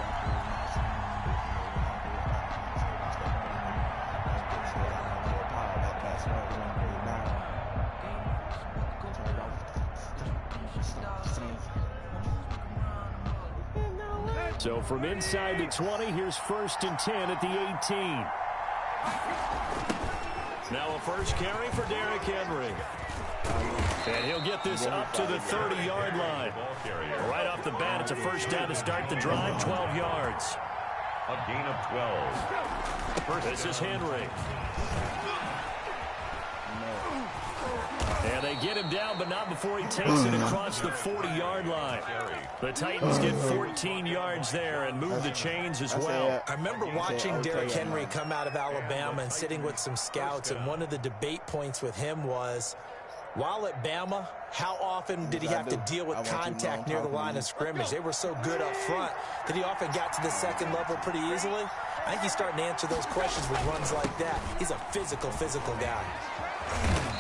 S5: So from inside the 20, here's first and 10 at the 18. Now a first carry for Derrick Henry. And he'll get this up to the 30-yard line. Right off the bat, it's a first down to start the drive, 12 yards.
S6: A gain of 12.
S5: This is Henry. And they get him down, but not before he takes it across the 40-yard line. The Titans get 14 yards there and move the chains as well.
S7: I remember watching Derrick Henry come out of Alabama and sitting with some scouts, and one of the debate points with him was, while at Bama, how often did he have to deal with contact near the line of scrimmage? They were so good up front that he often got to the second level pretty easily. I think he's starting to answer those questions with runs like that. He's a physical guy.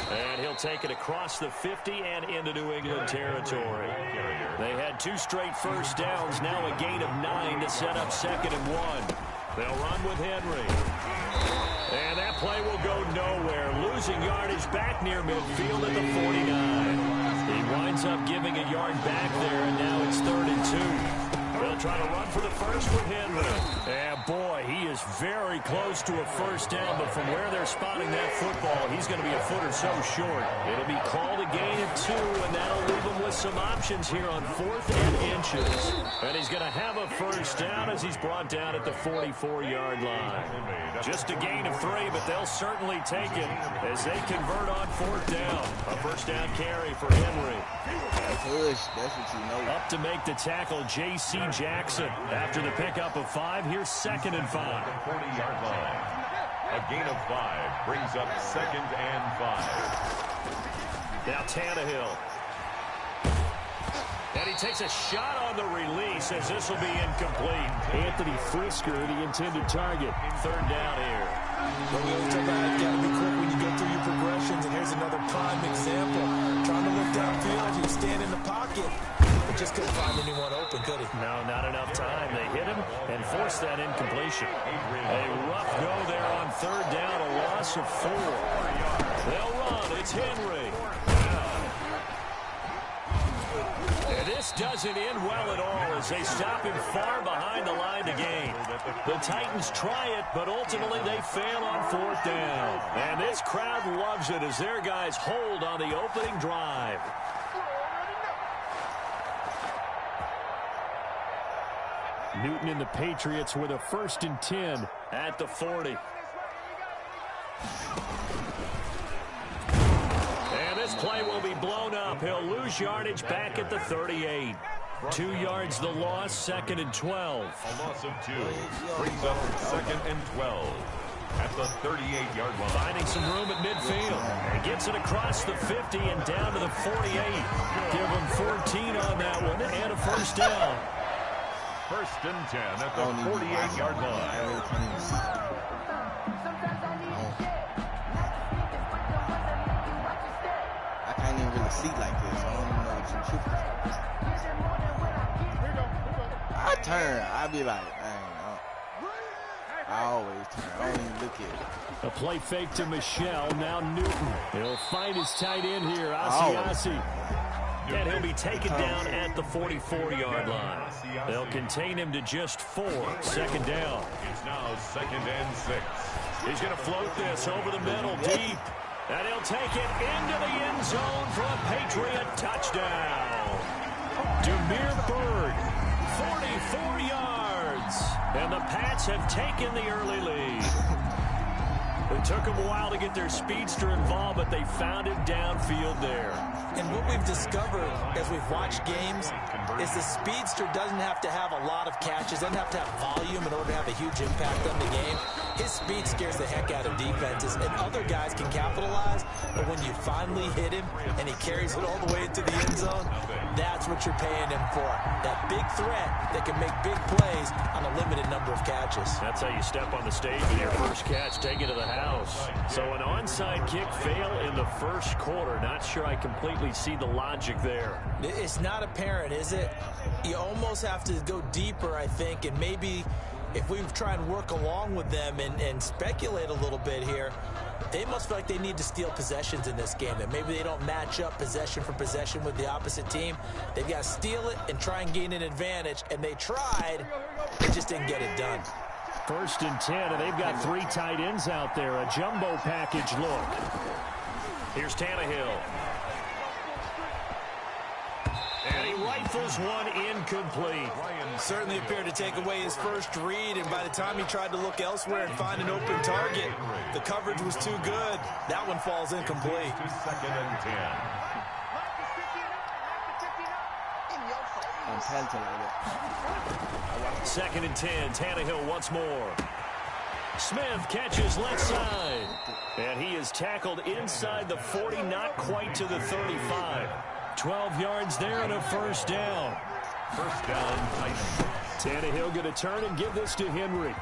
S5: And he'll take it across the 50 and into New England territory. They had 2 straight first downs, now a gain of 9 to set up 2nd and 1. They'll run with Henry. And that play will go nowhere. Losing yardage back near midfield at the 49. He winds up giving a yard back there, and now it's 3rd and 2. They'll try to run for the first with Henry. And boy, he is very close to a first down, but from where they're spotting that football, he's going to be a foot or so short. It'll be called a gain of 2, and that'll leave him with some options here on 4th and inches. And he's going to have a first down as he's brought down at the 44-yard line. Just a gain of 3, but they'll certainly take it as they convert on 4th down. A first down carry for Henry.
S2: Push, that's what you know.
S5: Up to make the tackle, J.C. Jackson. After the pickup of 5, here's 2nd and 5.
S6: 40-yard line. A gain of 5 brings up 2nd and 5.
S5: Now Tannehill. And he takes a shot on the release as this will be incomplete. Anthony Frisker, the intended target. 3rd down here.
S7: But we always talk about you got to be quick when you go through your progressions, and here's another prime example. Trying to look downfield, he was standing in the pocket, but just couldn't find anyone open, could he?
S5: No, not enough time. They hit him and forced that incompletion. A rough go there on 3rd down, a loss of 4. They'll run. It's Henry. And this doesn't end well at all as they stop him far behind the line to gain. The Titans try it, but ultimately they fail on 4th down. And this crowd loves it as their guys hold on the opening drive. Newton and the Patriots with a 1st and 10 at the 40. And this play will be blown up. He'll lose yardage back at the 38. 2 yards the loss, 2nd and 12.
S6: A loss of 2 brings up 2nd and 12 at the 38-yard line.
S5: Finding some room at midfield. And gets it across the 50 and down to the 48. Give him 14 on that one and a first down.
S6: 1st and 10 at the 48-yard line.
S2: I can't even really see like this. I don't even know what some truth. I turn. I be like, dang, I always turn. I don't even look at it.
S5: A play fake to Michelle. Now Newton. He'll find his tight end here, Asiasi. And he'll be taken down at the 44-yard line. They'll contain him to just 4. 2nd down.
S6: It's now 2nd and 6.
S5: He's going to float this over the middle deep. And he'll take it into the end zone for a Patriot touchdown. Demir Bird, 44 yards. And the Pats have taken the early lead. It took them a while to get their speedster involved, but they found him downfield there.
S7: And what we've discovered as we've watched games is the speedster doesn't have to have a lot of catches, doesn't have to have volume in order to have a huge impact on the game. His speed scares the heck out of defenses, and other guys can capitalize, but when you finally hit him and he carries it all the way into the end zone, that's what you're paying him for. That big threat that can make big plays on a limited number of catches.
S5: That's how you step on the stage with your first catch, take it to the house. So an onside kick fail in the first quarter. Not sure I completely see the logic there.
S7: It's not apparent, is it? You almost have to go deeper, I think, and maybe if we try and work along with them and speculate a little bit here, they must feel like they need to steal possessions in this game, that maybe they don't match up possession for possession with the opposite team. They've got to steal it and try and gain an advantage, and they tried, they just didn't get it done.
S5: 1st and 10, and they've got 3 tight ends out there. A jumbo package look. Here's Tannehill. And he rifles one incomplete.
S7: Certainly appeared to take away his first read, and by the time he tried to look elsewhere and find an open target, the coverage was too good. That one falls incomplete.
S6: 2nd and 10.
S2: I'm panting like that.
S5: 2nd and 10, Tannehill once more. Smith catches left side. And he is tackled inside the 40, not quite to the 35. 12 yards there and a first down.
S6: First down, Titans.
S5: Tannehill going to turn and give this to Henry.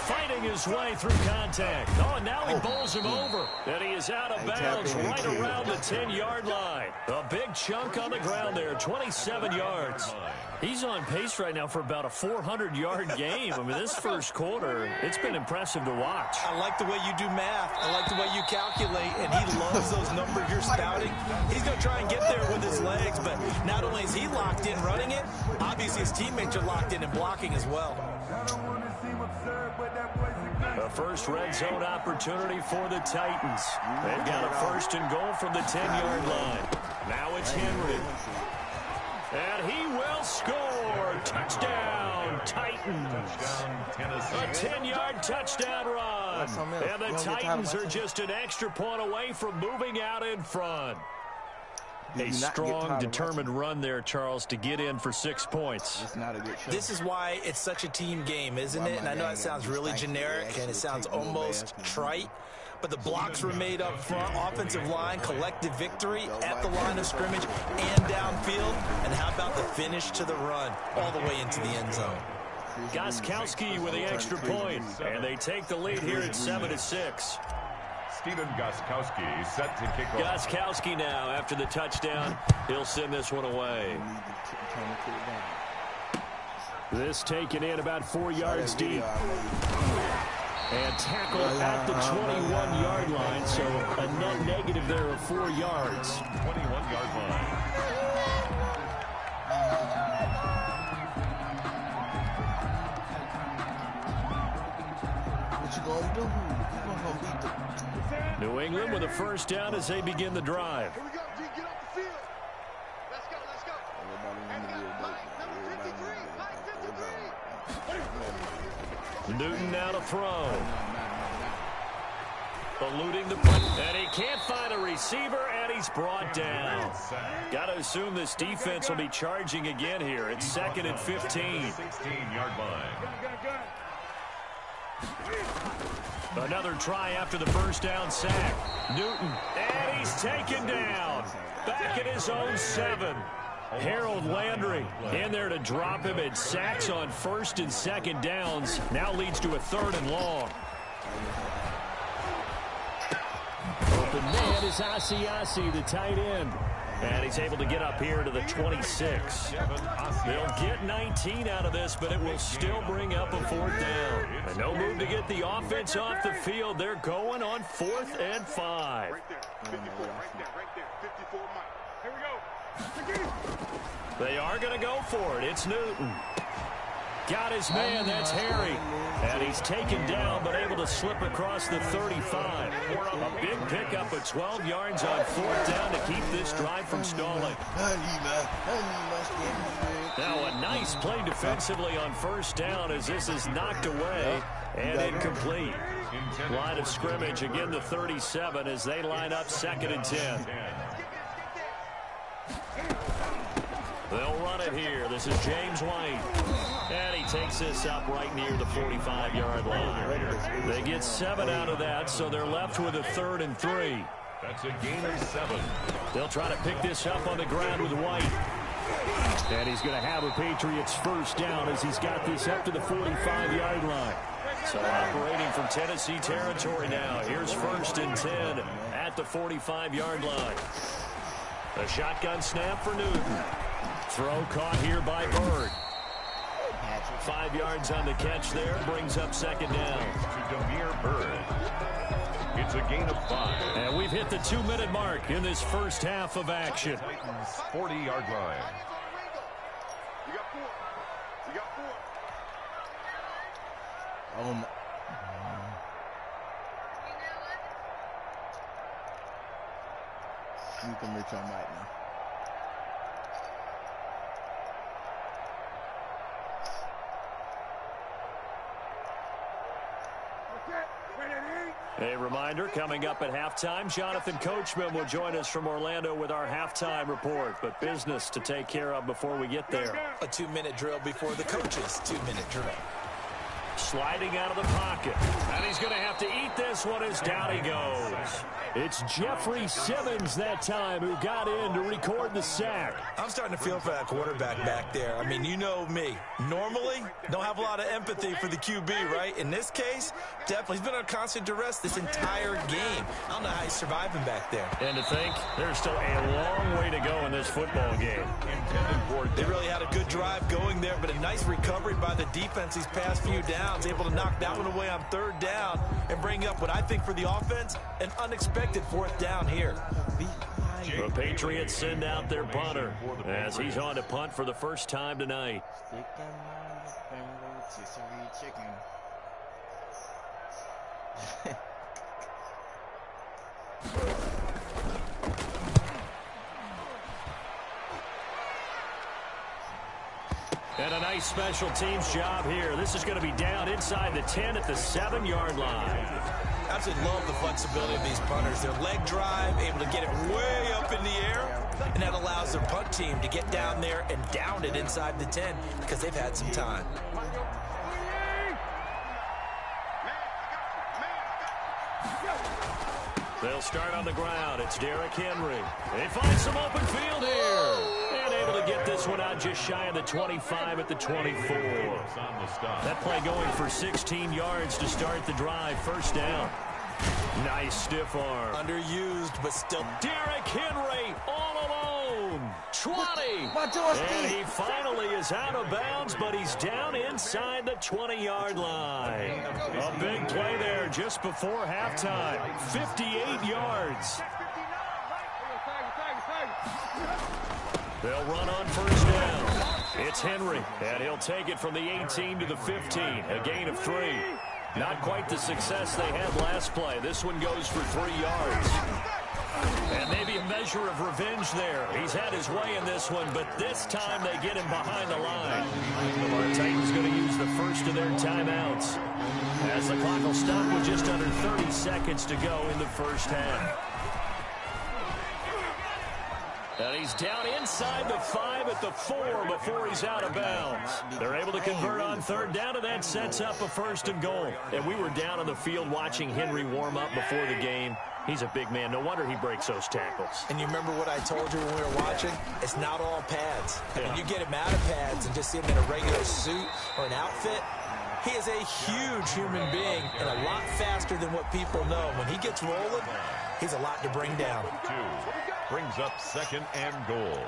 S5: Fighting his way through contact. Oh, and now he bowls him over. And he is out of bounds right around the 10-yard line. A big chunk on the ground there, 27 yards. He's on pace right now for about a 400-yard game. I mean, this first quarter, it's been impressive to watch.
S7: I like the way you do math. I like the way you calculate, and he loves those numbers you're spouting. He's going to try and get there with his legs, but not only is he locked in running it, obviously his teammates are locked in and blocking as well.
S5: A first red zone opportunity for the Titans. They've got a 1st and goal from the 10-yard line. Now it's Henry. And he will score. Touchdown, Titans. A 10-yard touchdown run. And the Titans are just an extra point away from moving out in front. A strong, determined run there, Charles, to get in for 6 points.
S2: It's not a good show.
S7: This is why it's such a team game, isn't it? And I know it sounds really generic and it sounds almost trite, but the blocks were made up front, offensive line, collective victory at the line of scrimmage and downfield. And how about the finish to the run all the way into the end zone?
S5: Gostkowski with the extra point, and they take the lead here at 7-6.
S6: Steven Gostkowski set to kick off.
S5: Gostkowski now, after the touchdown, he'll send this one away. This taken in about 4 yards deep. And tackled at the 21-yard line, so a net negative there of 4 yards.
S6: 21-yard line.
S2: What you gonna do? You gonna beat them?
S5: New England with a first down as they begin the drive.
S3: Here we go, G, get off the field. Let's go, let's go. And we got Mike, number 53, Mike 53.
S5: Newton now to throw. Eluding the play. And he can't find a receiver, and And he's brought down. Got to assume this defense will be charging again here. It's 2nd and 15.
S6: 16-yard line.
S5: Another try after the first down sack. Newton, and he's taken down. Back at his own 7. Harold Landry in there to drop him, and sacks on 1st and 2nd downs. Now leads to a 3rd and long. Open man is Asiasi, the tight end. And he's able to get up here to the 26. They'll get 19 out of this, but it will still bring up a 4th down. And no move to get the offense off the field. They're going on 4th and 5.
S9: Right there, 54, right there, 54 Mike. Here we go.
S5: They are going to go for it. It's Newton. Got his man, that's Harry. And he's taken down, but able to slip across the 35. A big pickup of 12 yards on 4th down to keep this drive from stalling. Now a nice play defensively on 1st down as this is knocked away and incomplete. Line of scrimmage, again the 37 as they line up 2nd and 10. They'll run it here. This is James White. And he takes this up right near the 45-yard line. They get 7 out of that, so they're left with a 3rd and 3.
S6: That's a gain of 7.
S5: They'll try to pick this up on the ground with White. And he's going to have a Patriots 1st down as he's got this up to the 45-yard line. So operating from Tennessee territory now. Here's 1st and 10 at the 45-yard line. A shotgun snap for Newton. Throw caught here by Bird. 5 yards on the catch there. Brings up 2nd down.
S6: To Demir Bird. It's a gain of 5.
S5: And we've hit the 2-minute mark in this first half of action.
S6: Titans 40-yard line.
S9: You got 4. You got 4.
S2: You can reach on right now.
S5: A reminder, coming up at halftime, Jonathan Coachman will join us from Orlando with our halftime report. But business to take care of before we get there.
S7: A 2-minute drill before the coach's 2-minute drill.
S5: Sliding out of the pocket. And he's going to have to eat this one as down he goes. It's Jeffrey Simmons that time who got in to record the sack.
S7: I'm starting to feel for that quarterback back there. I mean, you know me. Normally, don't have a lot of empathy for the QB, right? In this case, definitely. He's been on constant duress this entire game. I don't know how he's surviving back there.
S5: And to think, there's still a long way to go in this football game.
S7: They really had a good drive going there, but a nice recovery by the defense these past few downs. Able to knock that one away on 3rd down and bring up what I think for the offense, an unexpected 4th down here.
S5: The Patriots send out their punter as he's on to punt for the first time tonight. And a nice special teams job here. This is going to be down inside the 10 at the 7-yard line.
S7: I absolutely love the flexibility of these punters. Their leg drive, able to get it way up in the air, and that allows their punt team to get down there and down it inside the 10 because they've had some time.
S5: They'll start on the ground. It's Derrick Henry. They find some open field here. And able to get this one out just shy of the 25 at the 24. That play going for 16 yards to start the drive. First down. Nice stiff arm.
S7: Underused, but still.
S5: Derrick Henry all alone. 20. And he finally is out of bounds, but he's down inside the 20-yard line. A big play there just before halftime. 58 yards. They'll run on first down. It's Henry, and he'll take it from the 18 to the 15. A gain of 3. Not quite the success they had last play. This one goes for 3 yards. And maybe a measure of revenge there. He's had his way in this one, but this time they get him behind the line. The Titans going to use the first of their timeouts as the clock will stop with just under 30 seconds to go in the first half. And he's down inside the 5 at the 4 before he's out of bounds. They're able to convert on third down, and that sets up a 1st and goal. And we were down on the field watching Henry warm up before the game. He's a big man. No wonder he breaks those tackles.
S7: And you remember what I told you when we were watching? It's not all pads. I mean, you get him out of pads and just see him in a regular suit or an outfit. He is a huge human being and a lot faster than what people know. When he gets rolling, he's a lot to bring down.
S6: 2 brings up 2nd and goal.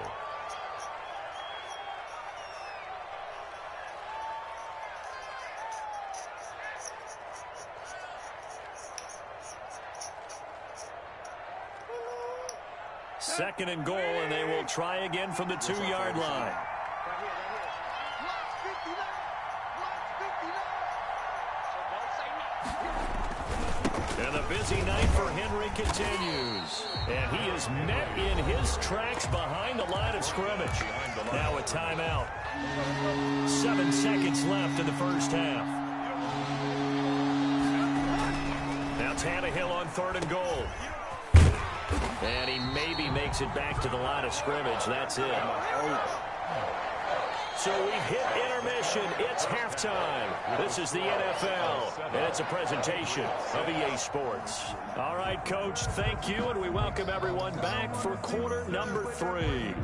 S5: Second and goal, and they will try again from the 2-yard line. And the busy night for Henry continues. And he is met in his tracks behind the line of scrimmage. Now a timeout. 7 seconds left in the first half. Now Tannehill on 3rd and goal. And he maybe makes it back to the line of scrimmage. That's it. So we've hit intermission. It's halftime. This is the NFL, and it's a presentation of EA Sports. All right, Coach, thank you, and we welcome everyone back for quarter number 3.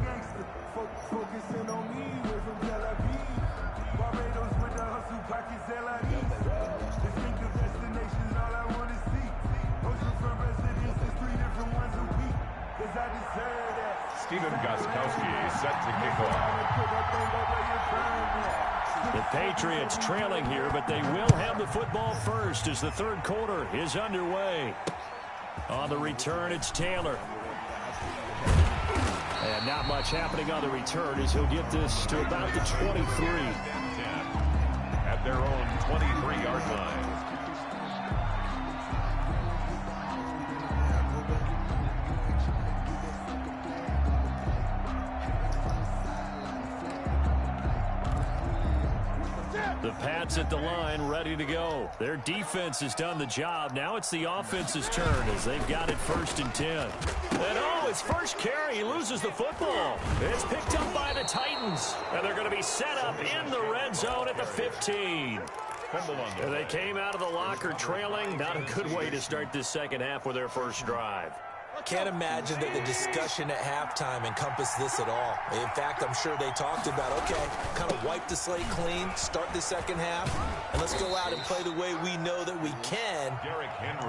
S6: Stephen Gostkowski set to kick off.
S5: The Patriots trailing here, but they will have the football first as the 3rd quarter is underway. On the return, it's Taylor. And not much happening on the return as he'll get this to about the 23.
S6: At their own 23-yard line.
S5: The Pats at the line, ready to go. Their defense has done the job. Now it's the offense's turn as they've got it 1st and 10. And his first carry, he loses the football. It's picked up by the Titans. And they're going to be set up in the red zone at the 15. And they came out of the locker trailing. Not a good way to start this second half with their first drive.
S7: Can't imagine that the discussion at halftime encompassed this at all. In fact, I'm sure they talked about, okay, kind of wipe the slate clean, start the second half, and let's go out and play the way we know that we can.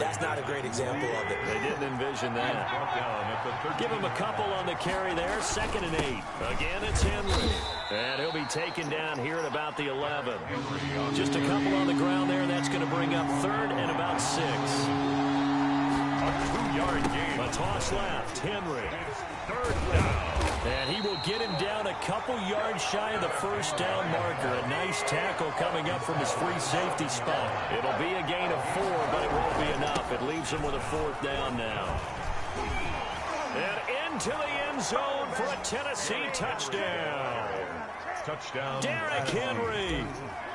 S7: That's not a great example of it.
S5: They didn't envision that. Give him a couple on the carry there. 2nd and 8. Again, it's Henry. And he'll be taken down here at about the 11. Just a couple on the ground there, and that's going to bring up 3rd and about 6.
S6: A 2-yard gain.
S5: A toss left. Henry. 3rd down. And he will get him down a couple yards shy of the 1st down marker. A nice tackle coming up from his free safety spot. It'll be a gain of 4, but it won't be enough. It leaves him with a 4th down now. And into the end zone for a Tennessee touchdown.
S6: Touchdown.
S5: Derrick Henry.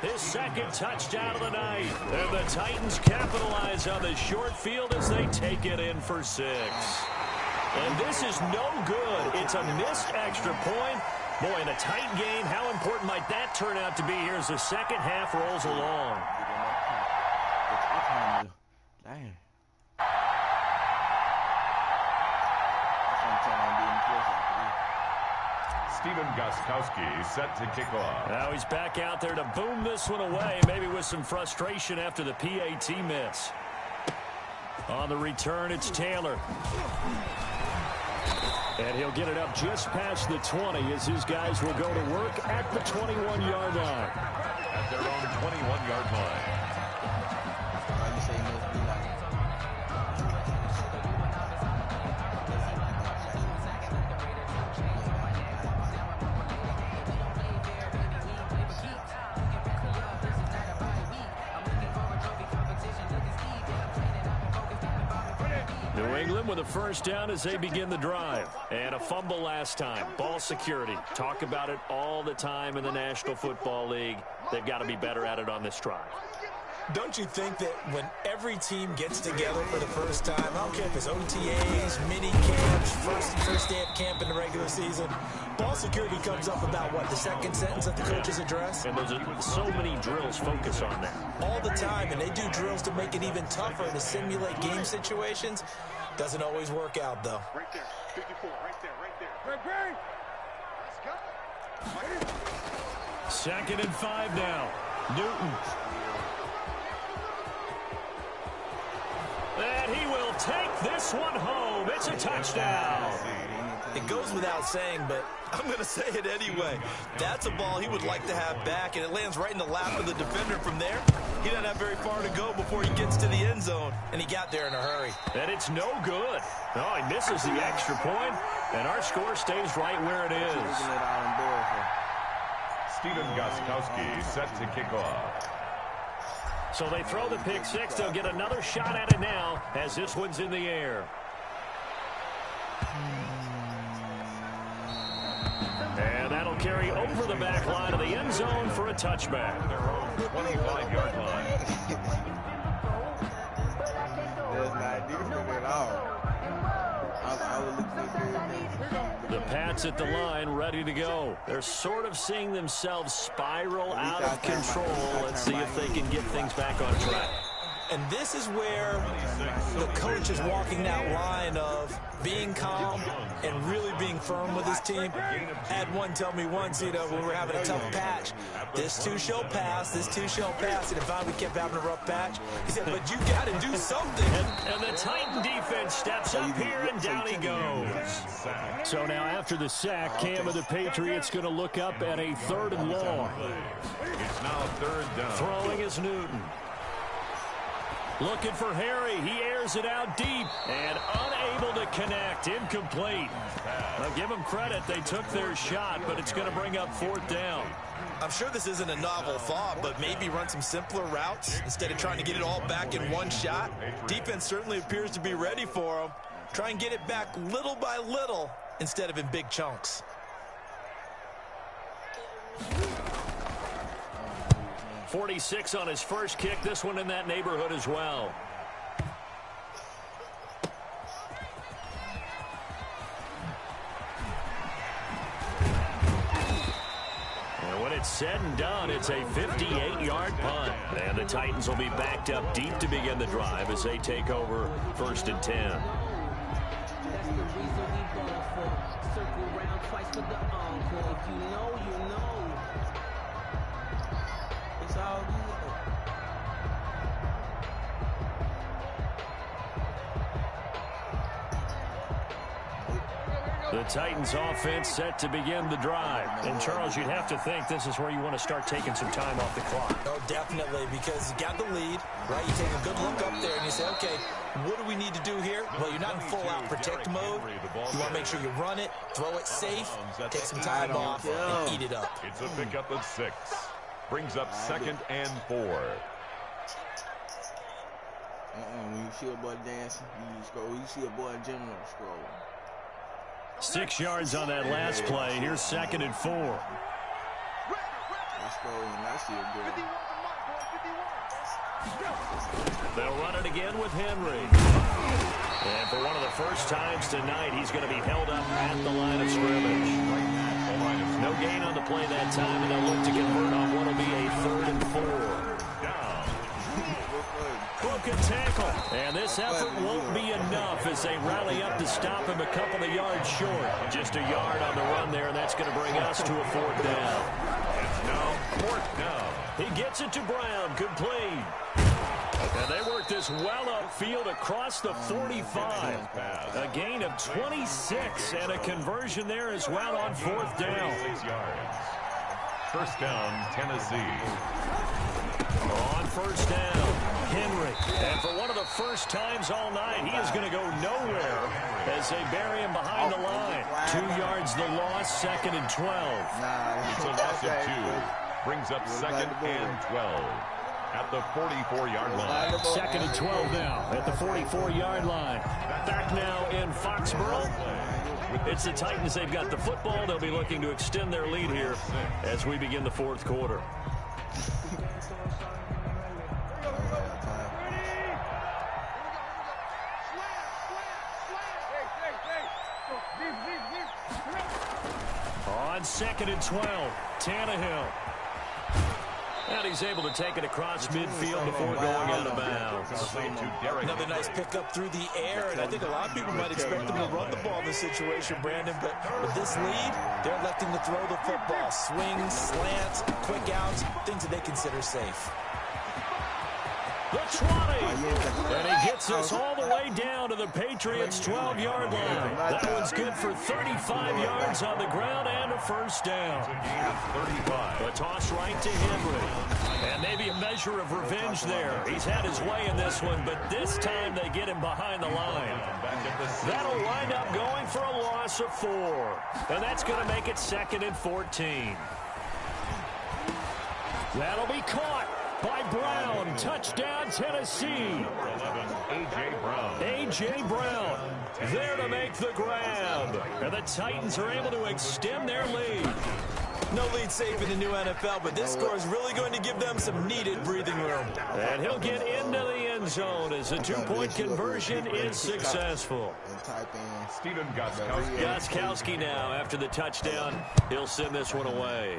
S5: His 2nd touchdown of the night. And the Titans capitalize on the short field as they take it in for 6. And this is no good. It's a missed extra point. Boy, in a tight game, how important might that turn out to be here as the second half rolls along?
S2: Dang.
S6: Stephen Gostkowski set to kick off.
S5: Now he's back out there to boom this one away, maybe with some frustration after the PAT miss. On the return, it's Taylor. And he'll get it up just past the 20 as his guys will go to work at the 21-yard line.
S6: At their own 21-yard line.
S5: New England with a 1st down as they begin the drive. And a fumble last time. Ball security. Talk about it all the time in the National Football League. They've got to be better at it on this drive.
S7: Don't you think that when every team gets together for the first time, I don't care if it's OTAs, mini camps, first day of camp in the regular season, ball security comes up about, what, the second sentence of the coach's address?
S5: And there's so many drills focus on that.
S7: All the time, and they do drills to make it even tougher to simulate game situations. Doesn't always work out, though.
S9: Right there, 54, right there, right there. Great. Let's go.
S5: 2nd and 5 now. Newton. And he will take this one home. It's a touchdown.
S7: It goes without saying, but I'm going to say it anyway. That's a ball he would like to have back, and it lands right in the lap of the defender from there. He doesn't have very far to go before he gets to the end zone, and he got there in a hurry.
S5: And it's no good. Oh, he misses the extra point, and our score stays right where it is.
S6: Steven Gostkowski set to kick off.
S5: So they throw the pick six. They'll get another shot at it now as this one's in the air. And that'll carry over the back line of the end zone for a touchback.
S6: Their own 25-yard line.
S2: That's not different at all. I was looking at
S5: the Pats at the line, ready to go. They're sort of seeing themselves spiral out of control. Let's see if they can get things back on track.
S7: And this is where the coach is walking that line of being calm and really being firm with his team. I had one tell me once, when we were having a tough patch, this too shall pass, this too shall pass. And if we kept having a rough patch, he said, but you got to do something.
S5: And the Titan defense steps up here, and down he goes. So now after the sack, Cam of the Patriots going to look up at a 3rd and long.
S6: It's now 3rd down.
S5: Throwing is Newton. Looking for Harry. He airs it out deep and unable to connect. Incomplete. Now give them credit. They took their shot, but it's going to bring up 4th down.
S7: I'm sure this isn't a novel thought, but maybe run some simpler routes instead of trying to get it all back in one shot. Defense certainly appears to be ready for them. Try and get it back little by little instead of in big chunks.
S5: 46 on his first kick. This one in that neighborhood as well. And when it's said and done, it's a 58-yard punt. And the Titans will be backed up deep to begin the drive as they take over 1st and 10.
S10: That's the reason we going for. Circle round twice for the encore. If you know, you know. It's all good.
S5: The Titans offense set to begin the drive. And Charles, you'd have to think this is where you want to start taking some time off the clock.
S7: Oh, definitely, because you got the lead, right? You take a good look up there and you say, okay, what do we need to do here? Well, you're not in full-out protect mode. You want to make sure you run it, throw it safe, take some time off, and eat it up.
S6: It's a pickup of 6. Brings up 2nd and 4.
S2: When you see a boy dancing, you scroll. You see a boy in general scroll.
S5: 6 yards on that last play. Here's 2nd and 4.
S2: I scroll and I see a boy.
S5: They'll run it again with Henry. And for one of the first times tonight, he's going to be held up at the line of scrimmage. No gain on the play that time, and they'll look to convert on what will be a 3rd and 4. Broken tackle, and this effort won't be enough as they rally up to stop him a couple of yards short. Just a yard on the run there, and that's going to bring us to a 4th down.
S6: It's now 4th down.
S5: He gets it to Brown, complete. And they work this well upfield across the 45. A gain of 26 and a conversion there as well on 4th down.
S6: 6 yards. 1st down, Tennessee.
S5: On 1st down, Henry. And for one of the first times all night, he is going to go nowhere as they bury him behind the line. 2 yards the loss, 2nd and 12.
S6: It's a loss of 2. Brings up 2nd and 12. At the 44-yard line.
S5: 2nd and 12 now at the 44-yard line. Back now in Foxborough. It's the Titans. They've got the football. They'll be looking to extend their lead here as we begin the 4th quarter. On 2nd and 12, Tannehill. And he's able to take it across midfield before going out of bounds.
S7: Another nice pickup through the air, and I think a lot of people might expect them to run the ball in this situation, Brandon, but with this lead, they're electing to throw the football. Swings, slants, quick outs, things that they consider safe.
S5: The 20, and he gets us all the way down to the Patriots' 12-yard line. That one's good for 35 yards on the ground and a first down. A toss right to Henry, and maybe a measure of revenge there. He's had his way in this one, but this time they get him behind the line. That'll wind up going for a loss of 4, and that's going to make it 2nd and 14. That'll be caught by Brown. Touchdown, Tennessee. A.J. Brown there to make the grab. And the Titans are able to extend their lead.
S7: No lead safe in the new NFL, but this score is really going to give them some needed breathing room.
S5: And he'll get into the end zone as the two-point conversion is successful.
S6: Steven Gostkowski.
S5: Gostkowski now, after the touchdown, he'll send this one away.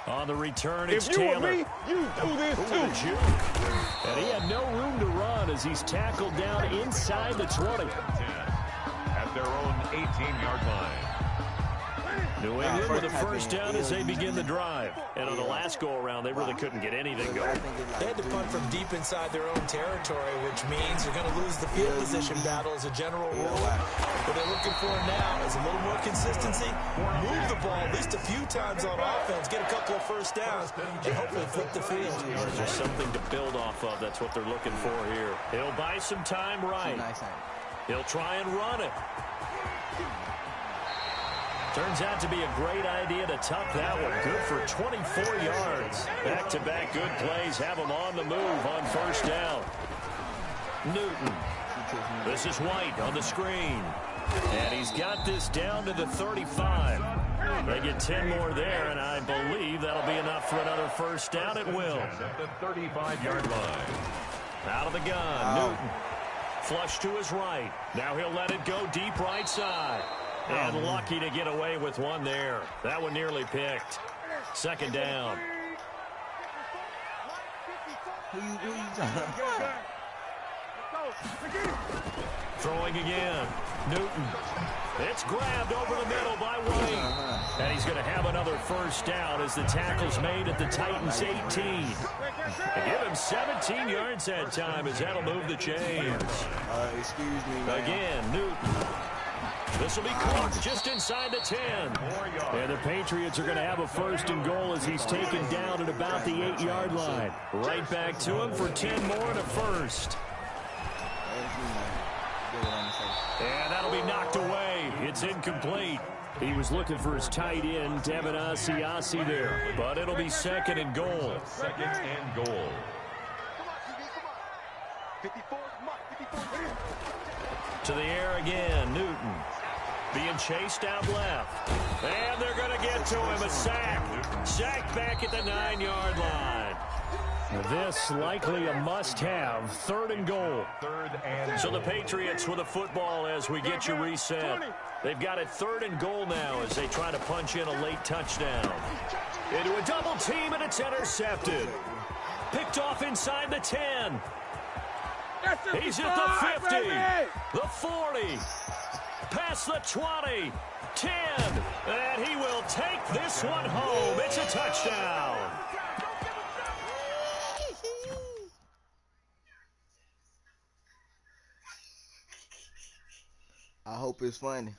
S5: On the return, it's Taylor.
S9: If you were me, you do this too.
S5: And he had no room to run as he's tackled down inside the 20.
S6: At their own 18-yard line.
S5: New England with a first down as they begin the drive. And on the last go-around, they really couldn't get anything going.
S7: They had to punt from deep inside their own territory, which means they're going to lose the field position battle as a general rule. What they're looking for now is a little more consistency, move the ball at least a few times on offense, get a couple of first downs, and hopefully flip the field.
S5: There's something to build off of. That's what they're looking for here. He'll buy some time right. He'll try and run it. Turns out to be a great idea to tuck that one. Good for 24 yards. Back-to-back good plays have him on the move on first down. Newton. This is White on the screen. And he's got this down to the 35. They get 10 more there, and I believe that'll be enough for another first down. It will.
S6: At the 35-yard line.
S5: Out of the gun, Newton. Flush to his right. Now he'll let it go deep right side. And lucky to get away with one there. That one nearly picked. Second down. Throwing again. Newton. It's grabbed over the middle by White. And he's going to have another first down as the tackle's made at the Titans' 18. They give him 17 yards that time as that'll move the chains.
S2: Excuse me, man.
S5: Again, Newton. This will be caught just inside the 10. And the Patriots are going to have a first and goal as he's taken down at about the 8-yard line. Right back to him for 10 more and a first. And that'll be knocked away. It's incomplete. He was looking for his tight end, Devin Asiasi there. But it'll be second and goal.
S6: Second and goal.
S5: To the air again, Newton. Being chased out left. And they're going to get to him. A sack. Sack back at the 9-yard line. This likely a must-have. Third and goal. So the Patriots with the football as we get you reset. They've got it third and goal now as they try to punch in a late touchdown. Into a double team, and it's intercepted. Picked off inside the 10. He's at the 50. The 40. Past the 20. 10. And he will take this one home. It's a touchdown.
S2: I hope it's funny.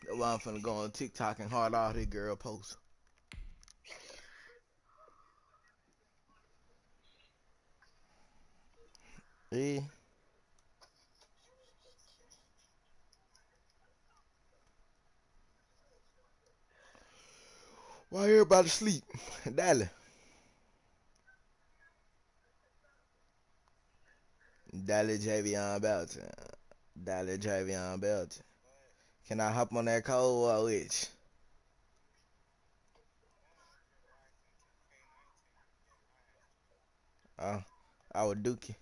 S2: That's why I'm finna go on TikTok and hard all these girl posts. Yeah. Why everybody sleep? Dale. Dale Javion Belton. Dale Javion Belton. Can I hop on that cold or which? I would Dookie.